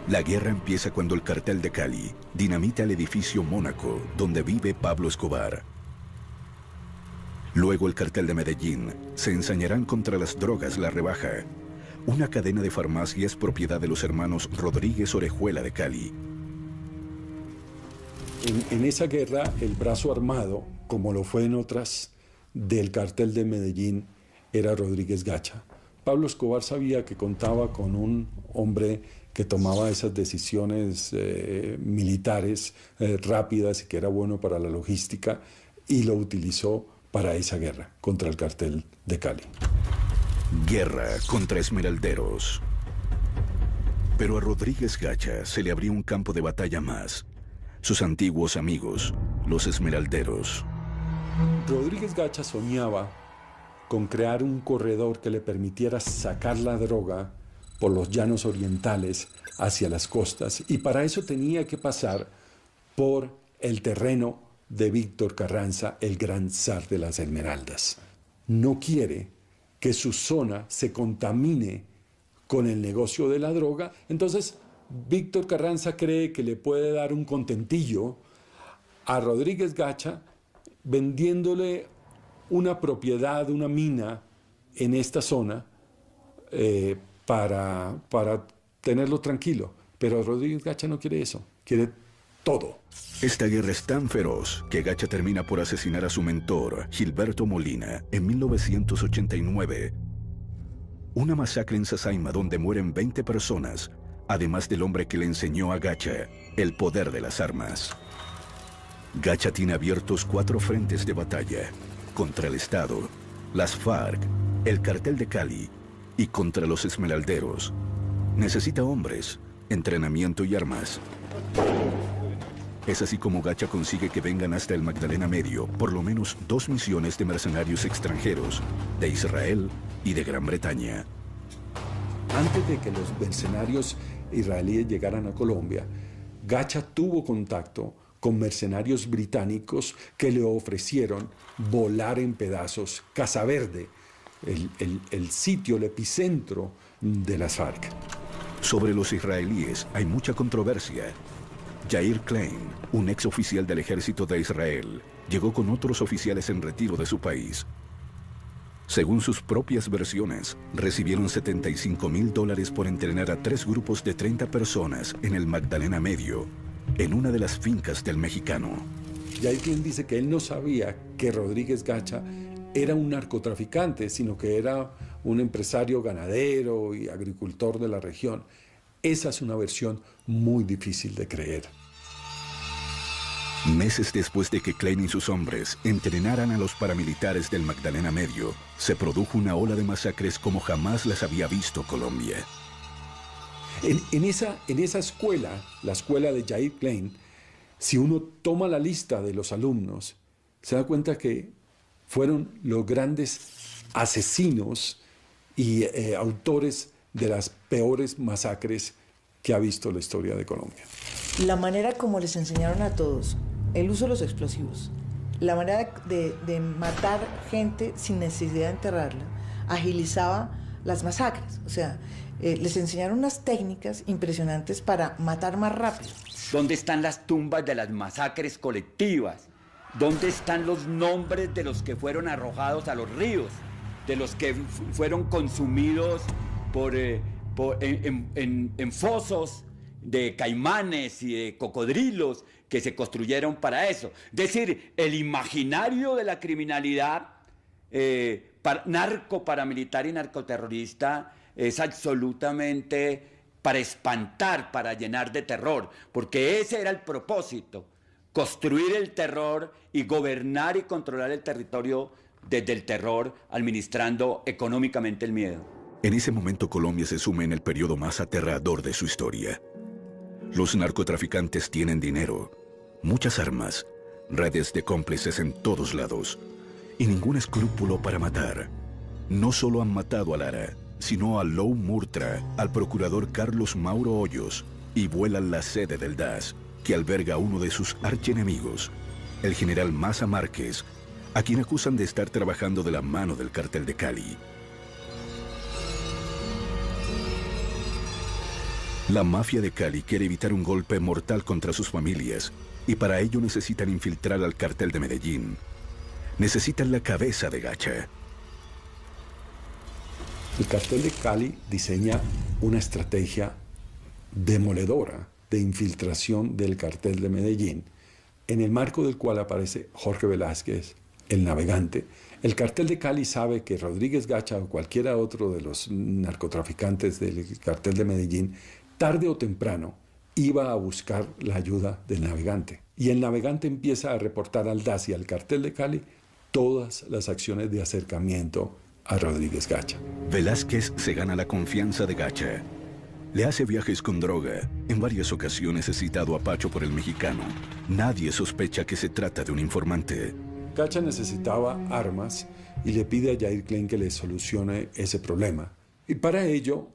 La guerra empieza cuando el cartel de Cali dinamita el edificio Mónaco donde vive Pablo Escobar. Luego el cartel de Medellín se ensañarán contra las drogas La Rebaja, una cadena de farmacias propiedad de los hermanos Rodríguez Orejuela de Cali. En esa guerra, el brazo armado, como lo fue en otras, del cartel de Medellín, era Rodríguez Gacha. Pablo Escobar sabía que contaba con un hombre que tomaba esas decisiones militares rápidas y que era bueno para la logística, y lo utilizó para esa guerra contra el cartel de Cali. Guerra contra esmeralderos. Pero a Rodríguez Gacha se le abrió un campo de batalla más. Sus antiguos amigos, los esmeralderos. Rodríguez Gacha soñaba con crear un corredor que le permitiera sacar la droga por los llanos orientales hacia las costas, y para eso tenía que pasar por el terreno de Víctor Carranza, el gran zar de las Esmeraldas. No quiere que su zona se contamine con el negocio de la droga, entonces Víctor Carranza cree que le puede dar un contentillo a Rodríguez Gacha vendiéndole una propiedad, una mina en esta zona para tenerlo tranquilo. Pero Rodríguez Gacha no quiere eso, quiere todo. Esta guerra es tan feroz que Gacha termina por asesinar a su mentor, Gilberto Molina, en 1989. Una masacre en Sasaima donde mueren 20 personas, además del hombre que le enseñó a Gacha el poder de las armas. Gacha tiene abiertos 4 frentes de batalla: contra el Estado, las FARC, el cartel de Cali y contra los esmeralderos. Necesita hombres, entrenamiento y armas. Es así como Gacha consigue que vengan hasta el Magdalena Medio por lo menos 2 misiones de mercenarios extranjeros, de Israel y de Gran Bretaña. Antes de que los mercenarios israelíes llegaran a Colombia, Gacha tuvo contacto con mercenarios británicos que le ofrecieron volar en pedazos Casa Verde, el sitio, el epicentro de las FARC. Sobre los israelíes hay mucha controversia. Yair Klein, un ex oficial del ejército de Israel, llegó con otros oficiales en retiro de su país. Según sus propias versiones, recibieron $75,000 por entrenar a 3 grupos de 30 personas en el Magdalena Medio, en una de las fincas del mexicano. Yair Klein dice que él no sabía que Rodríguez Gacha era un narcotraficante, sino que era un empresario ganadero y agricultor de la región. Esa es una versión muy difícil de creer. Meses después de que Klein y sus hombres entrenaran a los paramilitares del Magdalena Medio, se produjo una ola de masacres como jamás las había visto Colombia. En esa escuela, la escuela de Jair Klein, si uno toma la lista de los alumnos, se da cuenta que fueron los grandes asesinos y autores de las peores masacres que ha visto la historia de Colombia. La manera como les enseñaron a todos el uso de los explosivos, la manera de matar gente sin necesidad de enterrarla, agilizaba las masacres. O sea, les enseñaron unas técnicas impresionantes para matar más rápido. ¿Dónde están las tumbas de las masacres colectivas? ¿Dónde están los nombres de los que fueron arrojados a los ríos? De los que fueron consumidos en fosos de caimanes y de cocodrilos que se construyeron para eso. Es decir, el imaginario de la criminalidad narco-paramilitar y narcoterrorista es absolutamente para espantar, para llenar de terror, porque ese era el propósito, construir el terror y gobernar y controlar el territorio desde el terror, administrando económicamente el miedo. En ese momento Colombia se suma en el periodo más aterrador de su historia. Los narcotraficantes tienen dinero, muchas armas, redes de cómplices en todos lados y ningún escrúpulo para matar. No solo han matado a Lara, sino a Lou Murtra, al procurador Carlos Mauro Hoyos, y vuelan la sede del DAS, que alberga a uno de sus archienemigos, el general Maza Márquez, a quien acusan de estar trabajando de la mano del cartel de Cali. La mafia de Cali quiere evitar un golpe mortal contra sus familias y para ello necesitan infiltrar al cartel de Medellín. Necesitan la cabeza de Gacha. El cartel de Cali diseña una estrategia demoledora de infiltración del cartel de Medellín, en el marco del cual aparece Jorge Velázquez, el navegante. El cartel de Cali sabe que Rodríguez Gacha o cualquiera otro de los narcotraficantes del cartel de Medellín, tarde o temprano, iba a buscar la ayuda del navegante. Y el navegante empieza a reportar al DAS y al cartel de Cali todas las acciones de acercamiento a Rodríguez Gacha. Velázquez se gana la confianza de Gacha. Le hace viajes con droga. En varias ocasiones es citado a Pacho por el mexicano. Nadie sospecha que se trata de un informante. Gacha necesitaba armas y le pide a Jair Klein que le solucione ese problema. Y para ello,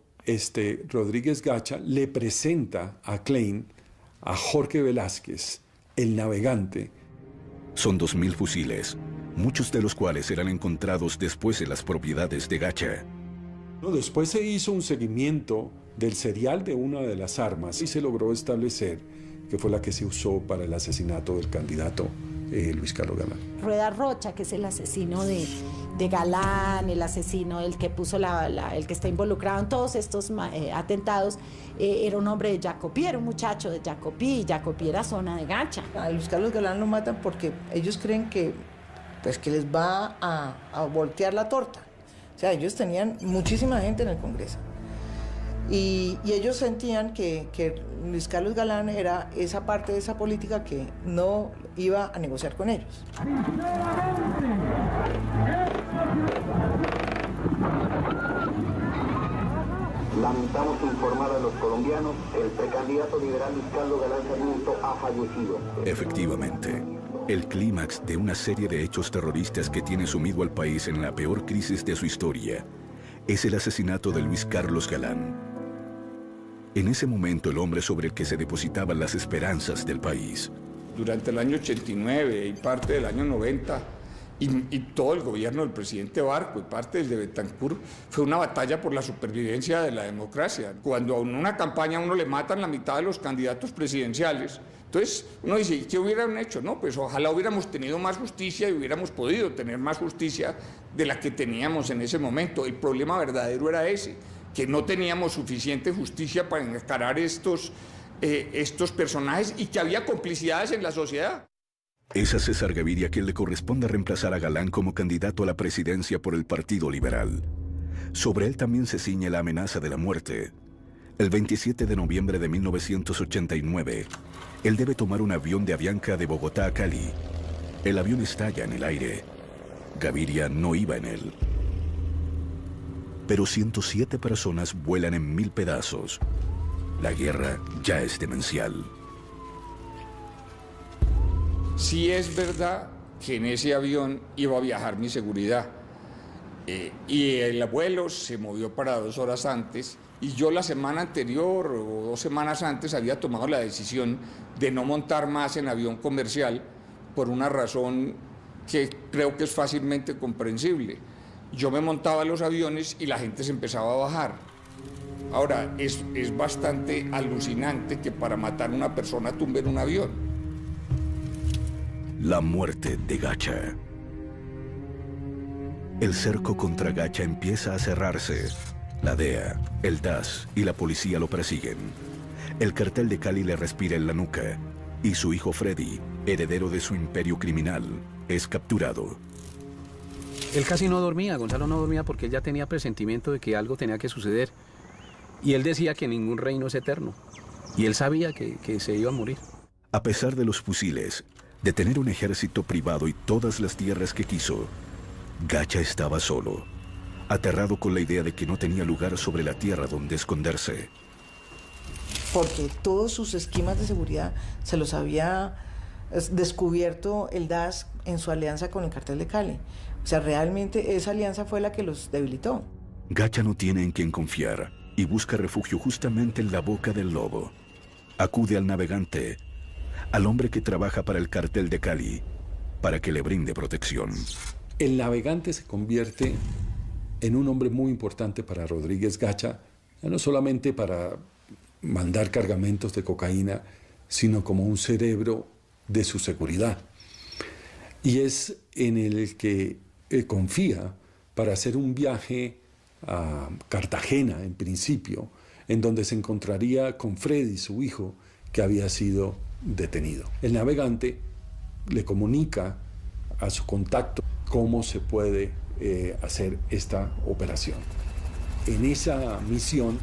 Rodríguez Gacha le presenta a Klein a Jorge Velázquez, el navegante. Son 2.000 fusiles, muchos de los cuales serán encontrados después en las propiedades de Gacha. Después se hizo un seguimiento del serial de una de las armas y se logró establecer que fue la que se usó para el asesinato del candidato Luis Carlos Galán. Rueda Rocha, que es el asesino de Galán, el asesino, el que puso el que está involucrado en todos estos atentados, era un hombre de Jacopí, era un muchacho de Jacopí, y Jacopí era zona de Gacha. A Luis Carlos Galán lo matan porque ellos creen que les va a voltear la torta. O sea, ellos tenían muchísima gente en el Congreso. Y ellos sentían que Luis Carlos Galán era esa parte de esa política que no iba a negociar con ellos. Lamentamos informar a los colombianos, el precandidato liberal Luis Carlos Galán Sarmiento ha fallecido. Efectivamente, el clímax de una serie de hechos terroristas que tiene sumido al país en la peor crisis de su historia es el asesinato de Luis Carlos Galán. En ese momento, el hombre sobre el que se depositaban las esperanzas del país. Durante el año 89 y parte del año 90, y todo el gobierno del presidente Barco y parte del de Betancur, fue una batalla por la supervivencia de la democracia. Cuando en una campaña a uno le matan la mitad de los candidatos presidenciales, entonces uno dice, ¿y qué hubieran hecho? No, pues ojalá hubiéramos tenido más justicia y hubiéramos podido tener más justicia de la que teníamos en ese momento. El problema verdadero era ese, que no teníamos suficiente justicia para encarar estos personajes y que había complicidades en la sociedad. Es a César Gaviria quien le corresponde reemplazar a Galán como candidato a la presidencia por el Partido Liberal. Sobre él también se ciñe la amenaza de la muerte. El 27 de noviembre de 1989, él debe tomar un avión de Avianca de Bogotá a Cali. El avión estalla en el aire. Gaviria no iba en él. Pero 107 personas vuelan en 1000 pedazos. La guerra ya es demencial. Sí es verdad que en ese avión iba a viajar mi seguridad. Y el vuelo se movió para 2 horas antes. Y yo la semana anterior o 2 semanas antes había tomado la decisión de no montar más en avión comercial por una razón que creo que es fácilmente comprensible. Yo me montaba en los aviones y la gente se empezaba a bajar. Ahora, es bastante alucinante que para matar a una persona tumben un avión. La muerte de Gacha. El cerco contra Gacha empieza a cerrarse. La DEA, el DAS y la policía lo persiguen. El cartel de Cali le respira en la nuca y su hijo Freddy, heredero de su imperio criminal, es capturado. Él casi no dormía, Gonzalo no dormía porque él ya tenía presentimiento de que algo tenía que suceder. Y él decía que ningún reino es eterno. Y él sabía que se iba a morir. A pesar de los fusiles, de tener un ejército privado y todas las tierras que quiso, Gacha estaba solo, aterrado con la idea de que no tenía lugar sobre la tierra donde esconderse. Porque todos sus esquemas de seguridad se los había descubierto el DAS en su alianza con el cartel de Cali. O sea, realmente esa alianza fue la que los debilitó. Gacha no tiene en quién confiar y busca refugio justamente en la boca del lobo. Acude al navegante, al hombre que trabaja para el cartel de Cali, para que le brinde protección. El navegante se convierte en un hombre muy importante para Rodríguez Gacha, no solamente para mandar cargamentos de cocaína, sino como un cerebro de su seguridad. Y es en el que confía para hacer un viaje a Cartagena, en principio, en donde se encontraría con Freddy, su hijo, que había sido detenido. El navegante le comunica a su contacto cómo se puede hacer esta operación. En esa misión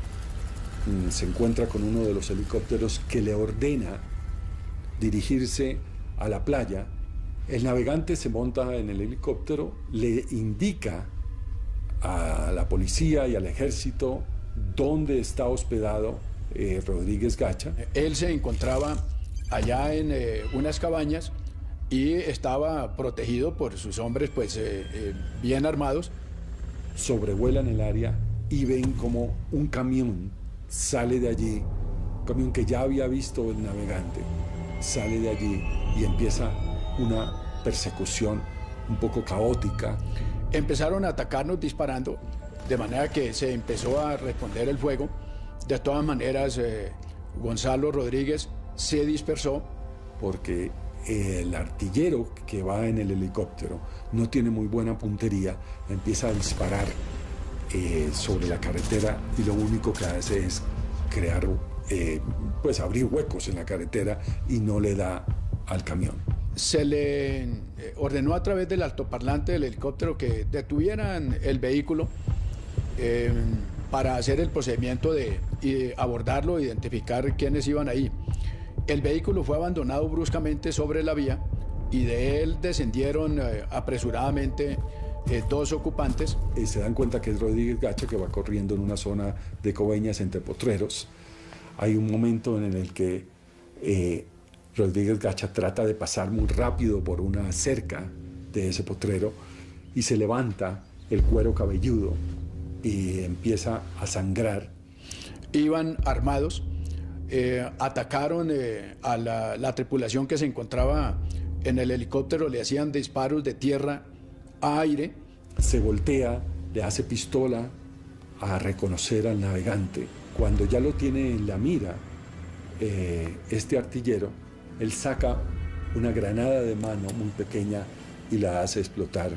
se encuentra con uno de los helicópteros que le ordena dirigirse a la playa. El navegante se monta en el helicóptero, le indica a la policía y al ejército dónde está hospedado Rodríguez Gacha. Él se encontraba allá en unas cabañas y estaba protegido por sus hombres pues bien armados. Sobrevuelan el área y ven como un camión sale de allí, un camión que ya había visto el navegante, sale de allí y empieza una persecución un poco caótica. Empezaron a atacarnos disparando, de manera que se empezó a responder el fuego. De todas maneras, Gonzalo Rodríguez se dispersó. Porque el artillero que va en el helicóptero no tiene muy buena puntería, empieza a disparar sobre la carretera y lo único que hace es crear, pues abrir huecos en la carretera y no le da al camión. Se le ordenó a través del altoparlante del helicóptero que detuvieran el vehículo para hacer el procedimiento de abordarlo e identificar quiénes iban ahí. El vehículo fue abandonado bruscamente sobre la vía y de él descendieron apresuradamente 2 ocupantes. Se dan cuenta que es Rodríguez Gacha, que va corriendo en una zona de Coveñas entre potreros. Hay un momento en el que Rodríguez Gacha trata de pasar muy rápido por una cerca de ese potrero y se levanta el cuero cabelludo y empieza a sangrar. Iban armados, atacaron a la tripulación que se encontraba en el helicóptero, le hacían disparos de tierra a aire. Se voltea, le hace pistola a reconocer al navegante. Cuando ya lo tiene en la mira, este artillero, él saca una granada de mano muy pequeña y la hace explotar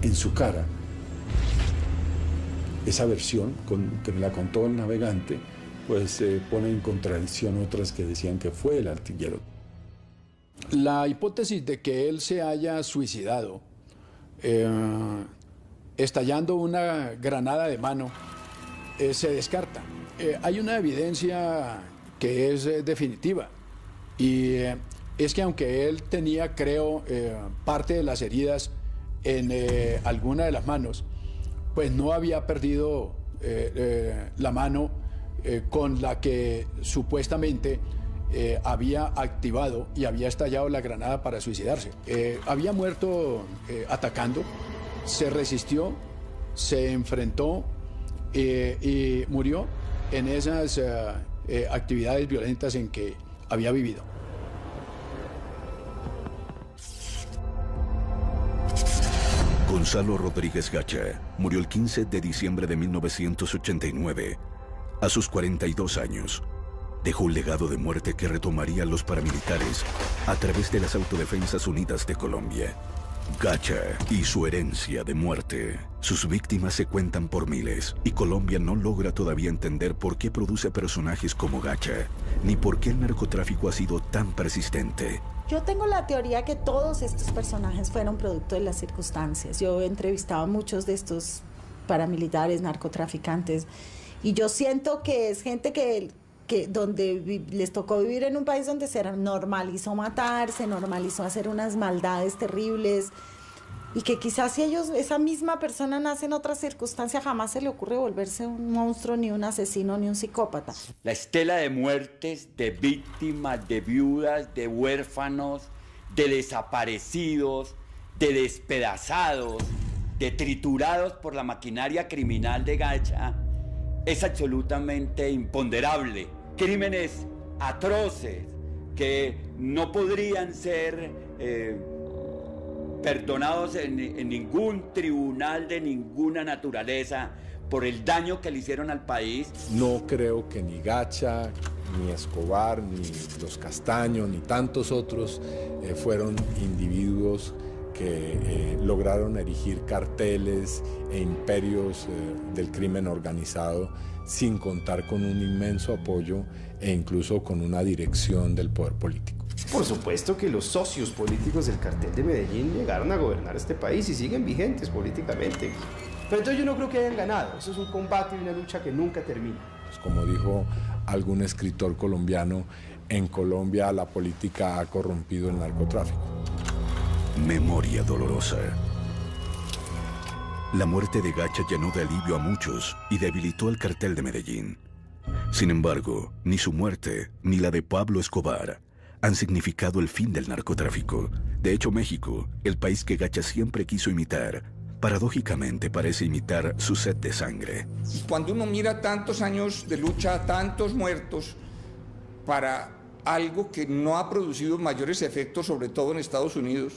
en su cara. Esa versión que me la contó el navegante, pues pone en contradicción otras que decían que fue el artillero. La hipótesis de que él se haya suicidado estallando una granada de mano se descarta. hay una evidencia que es definitiva, y es que aunque él tenía, creo, parte de las heridas en alguna de las manos, pues no había perdido la mano con la que supuestamente había activado y había estallado la granada para suicidarse. Había muerto atacando, se resistió, se enfrentó y murió en esas actividades violentas en que había vivido. Gonzalo Rodríguez Gacha murió el 15 de diciembre de 1989, a sus 42 años. Dejó un legado de muerte que retomarían los paramilitares a través de las Autodefensas Unidas de Colombia. Gacha y su herencia de muerte. Sus víctimas se cuentan por miles y Colombia no logra todavía entender por qué produce personajes como Gacha, ni por qué el narcotráfico ha sido tan persistente. Yo tengo la teoría que todos estos personajes fueron producto de las circunstancias. Yo he entrevistado a muchos de estos paramilitares, narcotraficantes, y yo siento que es gente que donde les tocó vivir en un país donde se normalizó matar, se normalizó hacer unas maldades terribles, y que quizás si esa misma persona nace en otra circunstancia, jamás se le ocurre volverse un monstruo, ni un asesino, ni un psicópata. La estela de muertes, de víctimas, de viudas, de huérfanos, de desaparecidos, de despedazados, de triturados por la maquinaria criminal de Gacha, es absolutamente imponderable. Crímenes atroces que no podrían ser perdonados en ningún tribunal de ninguna naturaleza por el daño que le hicieron al país. No creo que ni Gacha, ni Escobar, ni los Castaño, ni tantos otros fueron individuos que lograron erigir carteles e imperios del crimen organizado sin contar con un inmenso apoyo e incluso con una dirección del poder político. Por supuesto que los socios políticos del cartel de Medellín llegaron a gobernar este país y siguen vigentes políticamente. Pero entonces yo no creo que hayan ganado. Eso es un combate y una lucha que nunca termina. Pues como dijo algún escritor colombiano, en Colombia la política ha corrompido el narcotráfico. Memoria dolorosa. La muerte de Gacha llenó de alivio a muchos y debilitó al cartel de Medellín. Sin embargo, ni su muerte ni la de Pablo Escobar han significado el fin del narcotráfico. De hecho, México, el país que Gacha siempre quiso imitar, paradójicamente parece imitar su sed de sangre. Cuando uno mira tantos años de lucha, tantos muertos, para algo que no ha producido mayores efectos, sobre todo en Estados Unidos,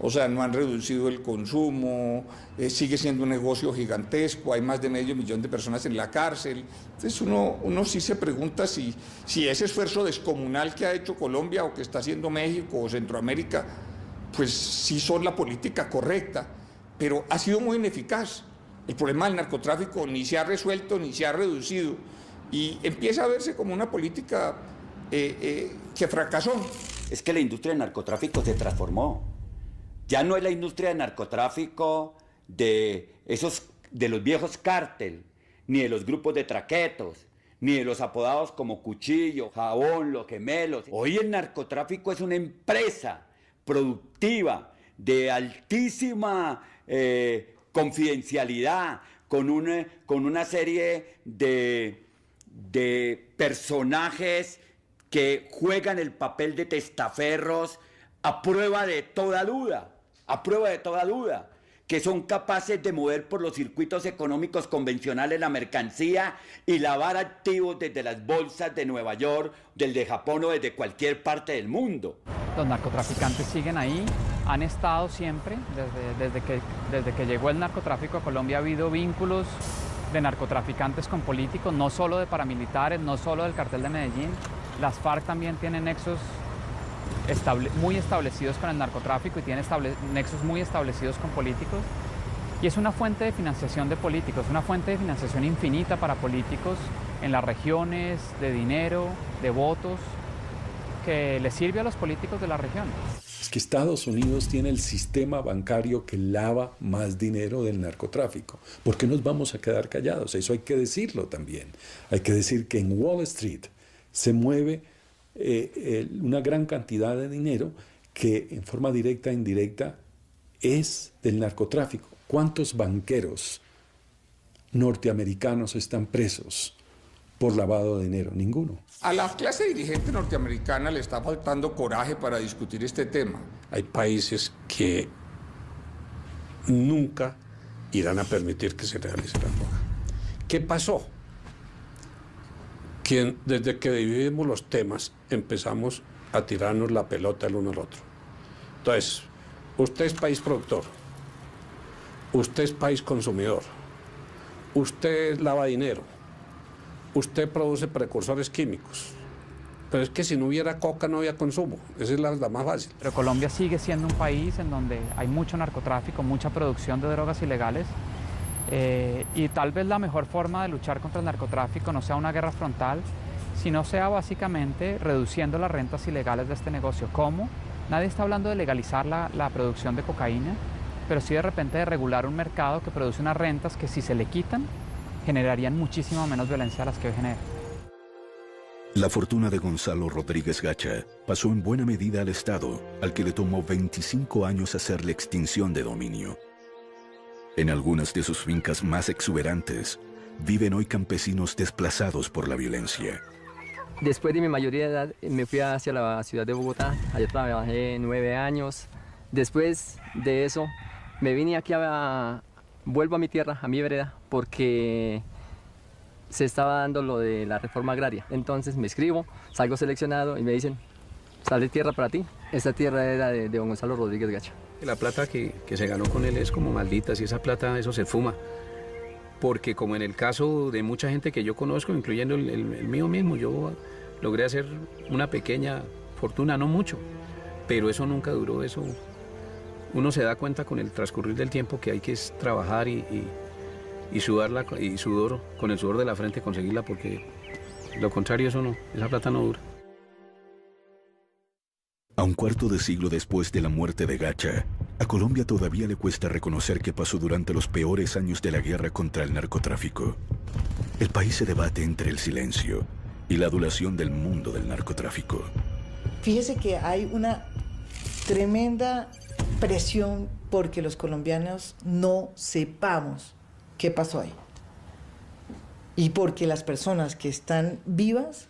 o sea, no han reducido el consumo, sigue siendo un negocio gigantesco, hay más de 500 000 de personas en la cárcel. Entonces uno sí se pregunta si ese esfuerzo descomunal que ha hecho Colombia o que está haciendo México o Centroamérica, pues sí son la política correcta, pero ha sido muy ineficaz. El problema del narcotráfico ni se ha resuelto ni se ha reducido y empieza a verse como una política que fracasó. Es que la industria del narcotráfico se transformó. Ya no es la industria del narcotráfico de los viejos cártel, ni de los grupos de traquetos, ni de los apodados como Cuchillo, Jabón, Los Gemelos. Hoy el narcotráfico es una empresa productiva de altísima confidencialidad, con una serie de personajes que juegan el papel de testaferros a prueba de toda duda, que son capaces de mover por los circuitos económicos convencionales la mercancía y lavar activos desde las bolsas de Nueva York, de Japón o desde cualquier parte del mundo. Los narcotraficantes siguen ahí, han estado siempre, desde que llegó el narcotráfico a Colombia ha habido vínculos de narcotraficantes con políticos, no solo de paramilitares, no solo del cartel de Medellín. Las FARC también tienen nexos muy establecidos con el narcotráfico y tienen nexos muy establecidos con políticos. Y es una fuente de financiación de políticos, una fuente de financiación infinita para políticos en las regiones, de dinero, de votos, que les sirve a los políticos de la región. Es que Estados Unidos tiene el sistema bancario que lava más dinero del narcotráfico. ¿Por qué nos vamos a quedar callados? Eso hay que decirlo también. Hay que decir que en Wall Street se mueve una gran cantidad de dinero que en forma directa e indirecta es del narcotráfico. ¿Cuántos banqueros norteamericanos están presos por lavado de dinero? Ninguno. A la clase dirigente norteamericana le está faltando coraje para discutir este tema. Hay países que nunca irán a permitir que se realice la droga. ¿Qué pasó? Que desde que dividimos los temas empezamos a tirarnos la pelota el uno al otro. Entonces, usted es país productor, usted es país consumidor, usted lava dinero, usted produce precursores químicos. Pero es que si no hubiera coca no había consumo. Esa es la más fácil. Pero Colombia sigue siendo un país en donde hay mucho narcotráfico, mucha producción de drogas ilegales. Y tal vez la mejor forma de luchar contra el narcotráfico no sea una guerra frontal, sino sea básicamente reduciendo las rentas ilegales de este negocio. ¿Cómo? Nadie está hablando de legalizar la producción de cocaína, pero sí de repente de regular un mercado que produce unas rentas que si se le quitan, generarían muchísimo menos violencia a las que hoy genera. La fortuna de Gonzalo Rodríguez Gacha pasó en buena medida al Estado, al que le tomó 25 años hacer la extinción de dominio. En algunas de sus fincas más exuberantes, viven hoy campesinos desplazados por la violencia. Después de mi mayoría de edad, me fui hacia la ciudad de Bogotá. Allá trabajé 9 años. Después de eso, me vine aquí vuelvo a mi tierra, a mi vereda, porque se estaba dando lo de la reforma agraria. Entonces me inscribo, salgo seleccionado y me dicen, sale tierra para ti. Esta tierra era de don Gonzalo Rodríguez Gacha. La plata que se ganó con él es como maldita, si esa plata, eso se fuma. Porque como en el caso de mucha gente que yo conozco, incluyendo el mío mismo, yo logré hacer una pequeña fortuna, no mucho, pero eso nunca duró, eso. Uno se da cuenta con el transcurrir del tiempo que hay que trabajar y sudarla, y con el sudor de la frente conseguirla, porque lo contrario eso no, esa plata no dura. A un cuarto de siglo después de la muerte de Gacha, a Colombia todavía le cuesta reconocer qué pasó durante los peores años de la guerra contra el narcotráfico. El país se debate entre el silencio y la adulación del mundo del narcotráfico. Fíjese que hay una tremenda presión porque los colombianos no sepamos qué pasó ahí. Y porque las personas que están vivas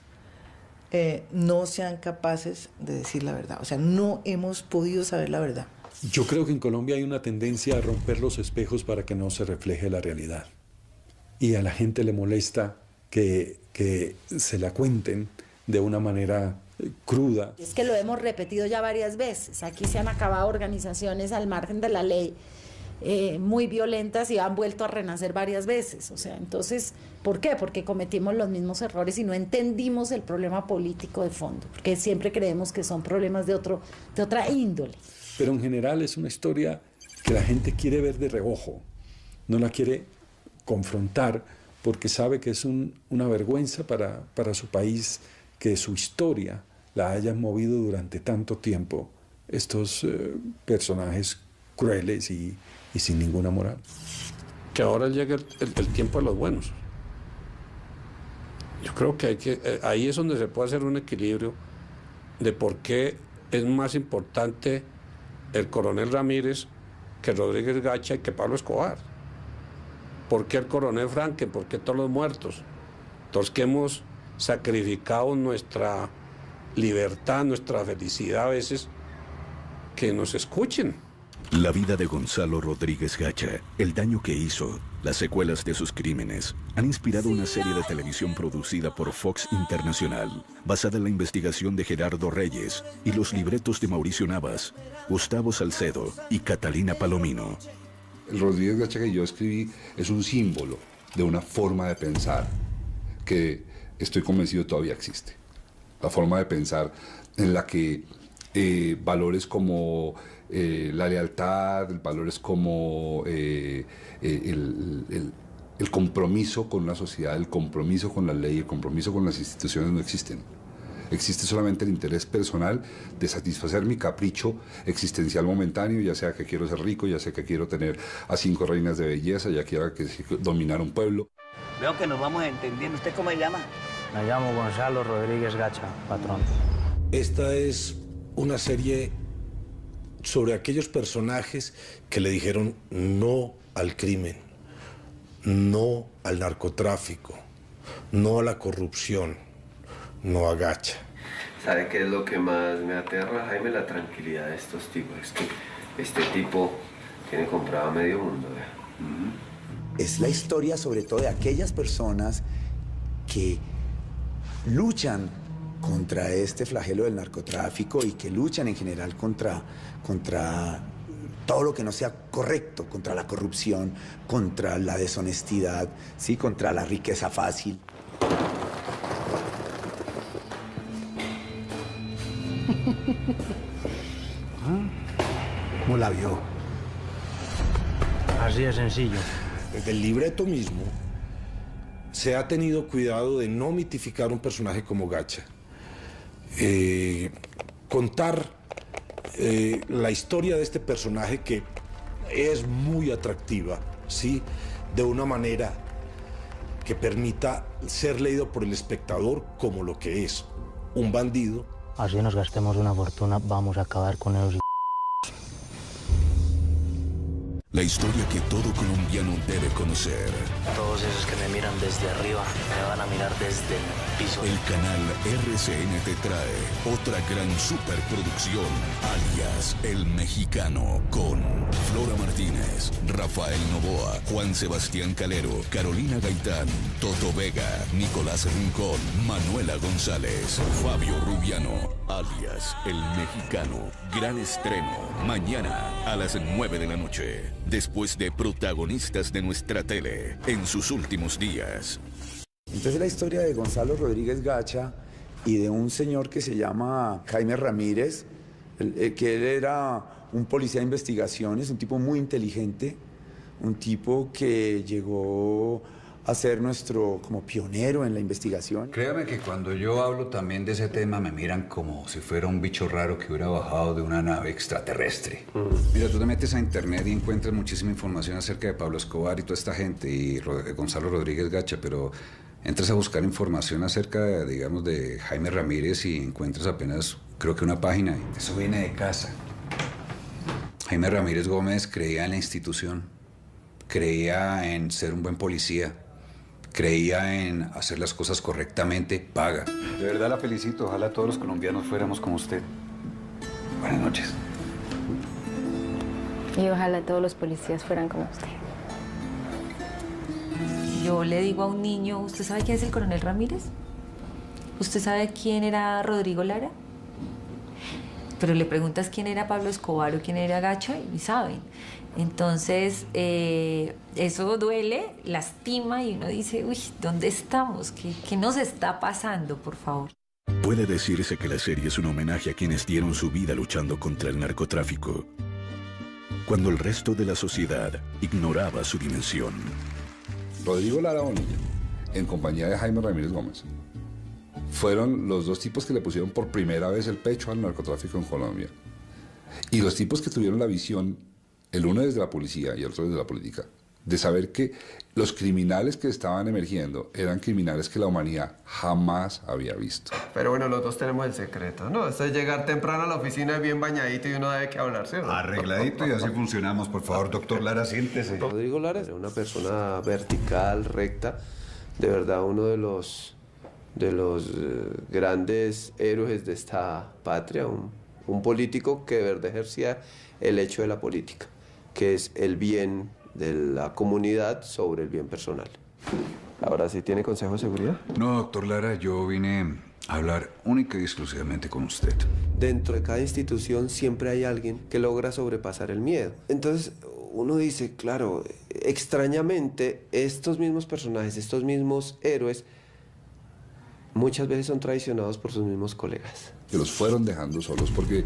no sean capaces de decir la verdad. O sea, no hemos podido saber la verdad. Yo creo que en Colombia hay una tendencia a romper los espejos para que no se refleje la realidad. Y a la gente le molesta que se la cuenten de una manera cruda. Es que lo hemos repetido ya varias veces. Aquí se han acabado organizaciones al margen de la ley muy violentas y han vuelto a renacer varias veces. O sea, entonces, ¿por qué? Porque cometimos los mismos errores y no entendimos el problema político de fondo, porque siempre creemos que son problemas de otra índole. Pero en general es una historia que la gente quiere ver de reojo, no la quiere confrontar porque sabe que es una vergüenza para su país que su historia la hayan movido durante tanto tiempo estos personajes crueles y sin ninguna moral. Que ahora llega el tiempo de los buenos. Yo creo que ahí es donde se puede hacer un equilibrio de por qué es más importante el coronel Ramírez que Rodríguez Gacha y que Pablo Escobar. ¿Por qué el coronel Franken? ¿Por qué todos los muertos? Todos que hemos sacrificado nuestra libertad, nuestra felicidad a veces, que nos escuchen. La vida de Gonzalo Rodríguez Gacha, el daño que hizo, las secuelas de sus crímenes, han inspirado una serie de televisión producida por Fox Internacional, basada en la investigación de Gerardo Reyes y los libretos de Mauricio Navas, Gustavo Salcedo y Catalina Palomino. El Rodríguez Gacha que yo escribí es un símbolo de una forma de pensar que estoy convencido todavía existe. La forma de pensar en la que valores como la lealtad, valores como el compromiso con la sociedad, el compromiso con la ley, el compromiso con las instituciones no existen. Existe solamente el interés personal de satisfacer mi capricho existencial momentáneo, ya sea que quiero ser rico, ya sea que quiero tener a 5 reinas de belleza, ya quiera que dominar un pueblo. Veo que nos vamos entendiendo. ¿Usted cómo se llama? Me llamo Gonzalo Rodríguez Gacha, patrón. Esta es una serie sobre aquellos personajes que le dijeron no al crimen, no al narcotráfico, no a la corrupción, no a Gacha. ¿Sabe qué es lo que más me aterra, Jaime? La tranquilidad de estos tipos. Es que este tipo tiene comprado a medio mundo. Es la historia sobre todo de aquellas personas que luchan contra este flagelo del narcotráfico y que luchan en general contra todo lo que no sea correcto, contra la corrupción, contra la deshonestidad, ¿sí? Contra la riqueza fácil. ¿Cómo la vio? Así de sencillo. Desde el libreto mismo se ha tenido cuidado de no mitificar un personaje como Gacha. Contar la historia de este personaje que es muy atractiva, ¿sí? De una manera que permita ser leído por el espectador como lo que es, un bandido. Así nos gastemos una fortuna, vamos a acabar con ellos. La historia que todo colombiano debe conocer. Todos esos que me miran desde arriba, me van a mirar desde el piso. El canal RCN te trae otra gran superproducción, alias El Mexicano, con Flora Martínez, Rafael Novoa, Juan Sebastián Calero, Carolina Gaitán, Toto Vega, Nicolás Rincón, Manuela González, Fabio Rubiano, alias El Mexicano. Gran estreno, mañana a las 9 de la noche. Después de protagonistas de nuestra tele en sus últimos días. Entonces la historia de Gonzalo Rodríguez Gacha y de un señor que se llama Jaime Ramírez, que él era un policía de investigaciones, un tipo muy inteligente, un tipo que llegó a ser nuestro como pionero en la investigación. Créame que cuando yo hablo también de ese tema me miran como si fuera un bicho raro que hubiera bajado de una nave extraterrestre. Mira, tú te metes a internet y encuentras muchísima información acerca de Pablo Escobar y toda esta gente y Gonzalo Rodríguez Gacha, pero entras a buscar información acerca, digamos, de Jaime Ramírez y encuentras apenas, creo que una página. Eso viene de casa. Jaime Ramírez Gómez creía en la institución, creía en ser un buen policía, creía en hacer las cosas correctamente, paga. De verdad la felicito, ojalá todos los colombianos fuéramos como usted. Buenas noches. Y ojalá todos los policías fueran como usted. Yo le digo a un niño, ¿usted sabe quién es el coronel Ramírez? ¿Usted sabe quién era Rodrigo Lara? Pero le preguntas quién era Pablo Escobar o quién era Gacha y saben. Entonces, eso duele, lastima y uno dice, uy, ¿dónde estamos? ¿Qué nos está pasando, por favor? Puede decirse que la serie es un homenaje a quienes dieron su vida luchando contra el narcotráfico, cuando el resto de la sociedad ignoraba su dimensión. Rodrigo Lara Bonilla, en compañía de Jaime Ramírez Gómez, fueron los dos tipos que le pusieron por primera vez el pecho al narcotráfico en Colombia. Y los tipos que tuvieron la visión, el uno desde la policía y el otro desde la política, de saber que los criminales que estaban emergiendo eran criminales que la humanidad jamás había visto. Pero bueno, los dos tenemos el secreto, ¿no? Esto es llegar temprano a la oficina bien bañadito y uno debe que hablar, ¿sí? Arregladito y así funcionamos. Por favor, doctor Lara, siéntese. Rodrigo Lara era una persona vertical, recta, de verdad uno de los grandes héroes de esta patria, un político que de verdad ejercía el hecho de la política, que es el bien de la comunidad sobre el bien personal. Ahora sí, ¿tiene consejo de seguridad? No, doctor Lara, yo vine a hablar única y exclusivamente con usted. Dentro de cada institución siempre hay alguien que logra sobrepasar el miedo. Entonces uno dice, claro, extrañamente estos mismos personajes, estos mismos héroes, muchas veces son traicionados por sus mismos colegas. Que los fueron dejando solos porque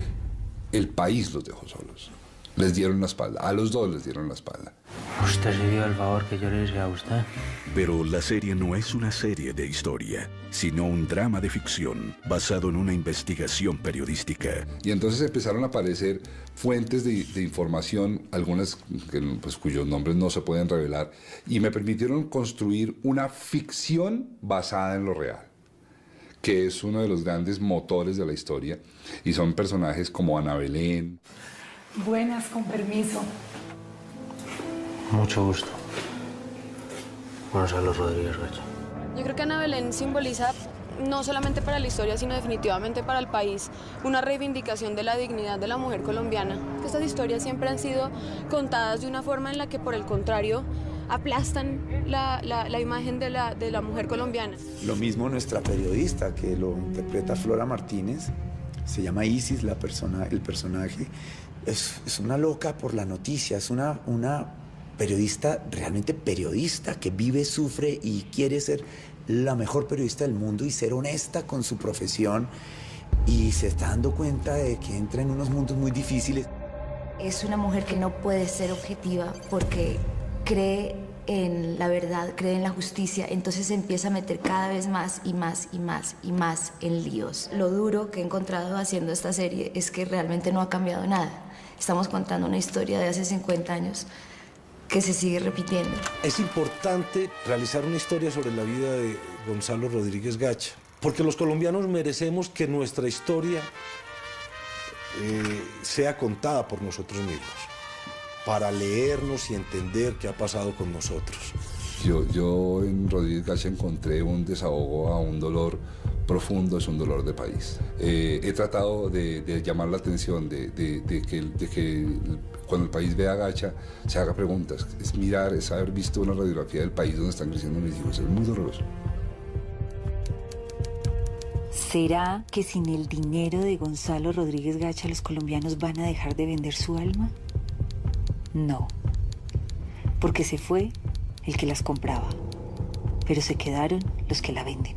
el país los dejó solos. Les dieron la espalda, a los dos les dieron la espalda. Usted se dio el favor que yo le hice a usted. Pero la serie no es una serie de historia, sino un drama de ficción basado en una investigación periodística. Y entonces empezaron a aparecer fuentes de información, algunas pues, cuyos nombres no se pueden revelar, y me permitieron construir una ficción basada en lo real, que es uno de los grandes motores de la historia, y son personajes como Ana Belén. Buenas, con permiso. Mucho gusto. Gonzalo Rodríguez Gacha. Yo creo que Ana Belén simboliza, no solamente para la historia, sino definitivamente para el país, una reivindicación de la dignidad de la mujer colombiana. Estas historias siempre han sido contadas de una forma en la que, por el contrario, aplastan la imagen de la mujer colombiana. Lo mismo nuestra periodista, que lo interpreta Flora Martínez, se llama Isis, el personaje. Es una loca por la noticia, es una periodista, realmente periodista, que vive, sufre y quiere ser la mejor periodista del mundo y ser honesta con su profesión, y se está dando cuenta de que entra en unos mundos muy difíciles. Es una mujer que no puede ser objetiva porque cree en la verdad, cree en la justicia, entonces se empieza a meter cada vez más y más y más y más en líos. Lo duro que he encontrado haciendo esta serie es que realmente no ha cambiado nada. Estamos contando una historia de hace 50 años que se sigue repitiendo. Es importante realizar una historia sobre la vida de Gonzalo Rodríguez Gacha, porque los colombianos merecemos que nuestra historia sea contada por nosotros mismos, para leernos y entender qué ha pasado con nosotros. Yo en Rodríguez Gacha encontré un desahogo a un dolor profundo, es un dolor de país. He tratado de llamar la atención, de que cuando el país vea a Gacha se haga preguntas. Es mirar, es haber visto una radiografía del país donde están creciendo mis hijos. Es muy doloroso. ¿Será que sin el dinero de Gonzalo Rodríguez Gacha los colombianos van a dejar de vender su alma? No, porque se fue el que las compraba, pero se quedaron los que la venden.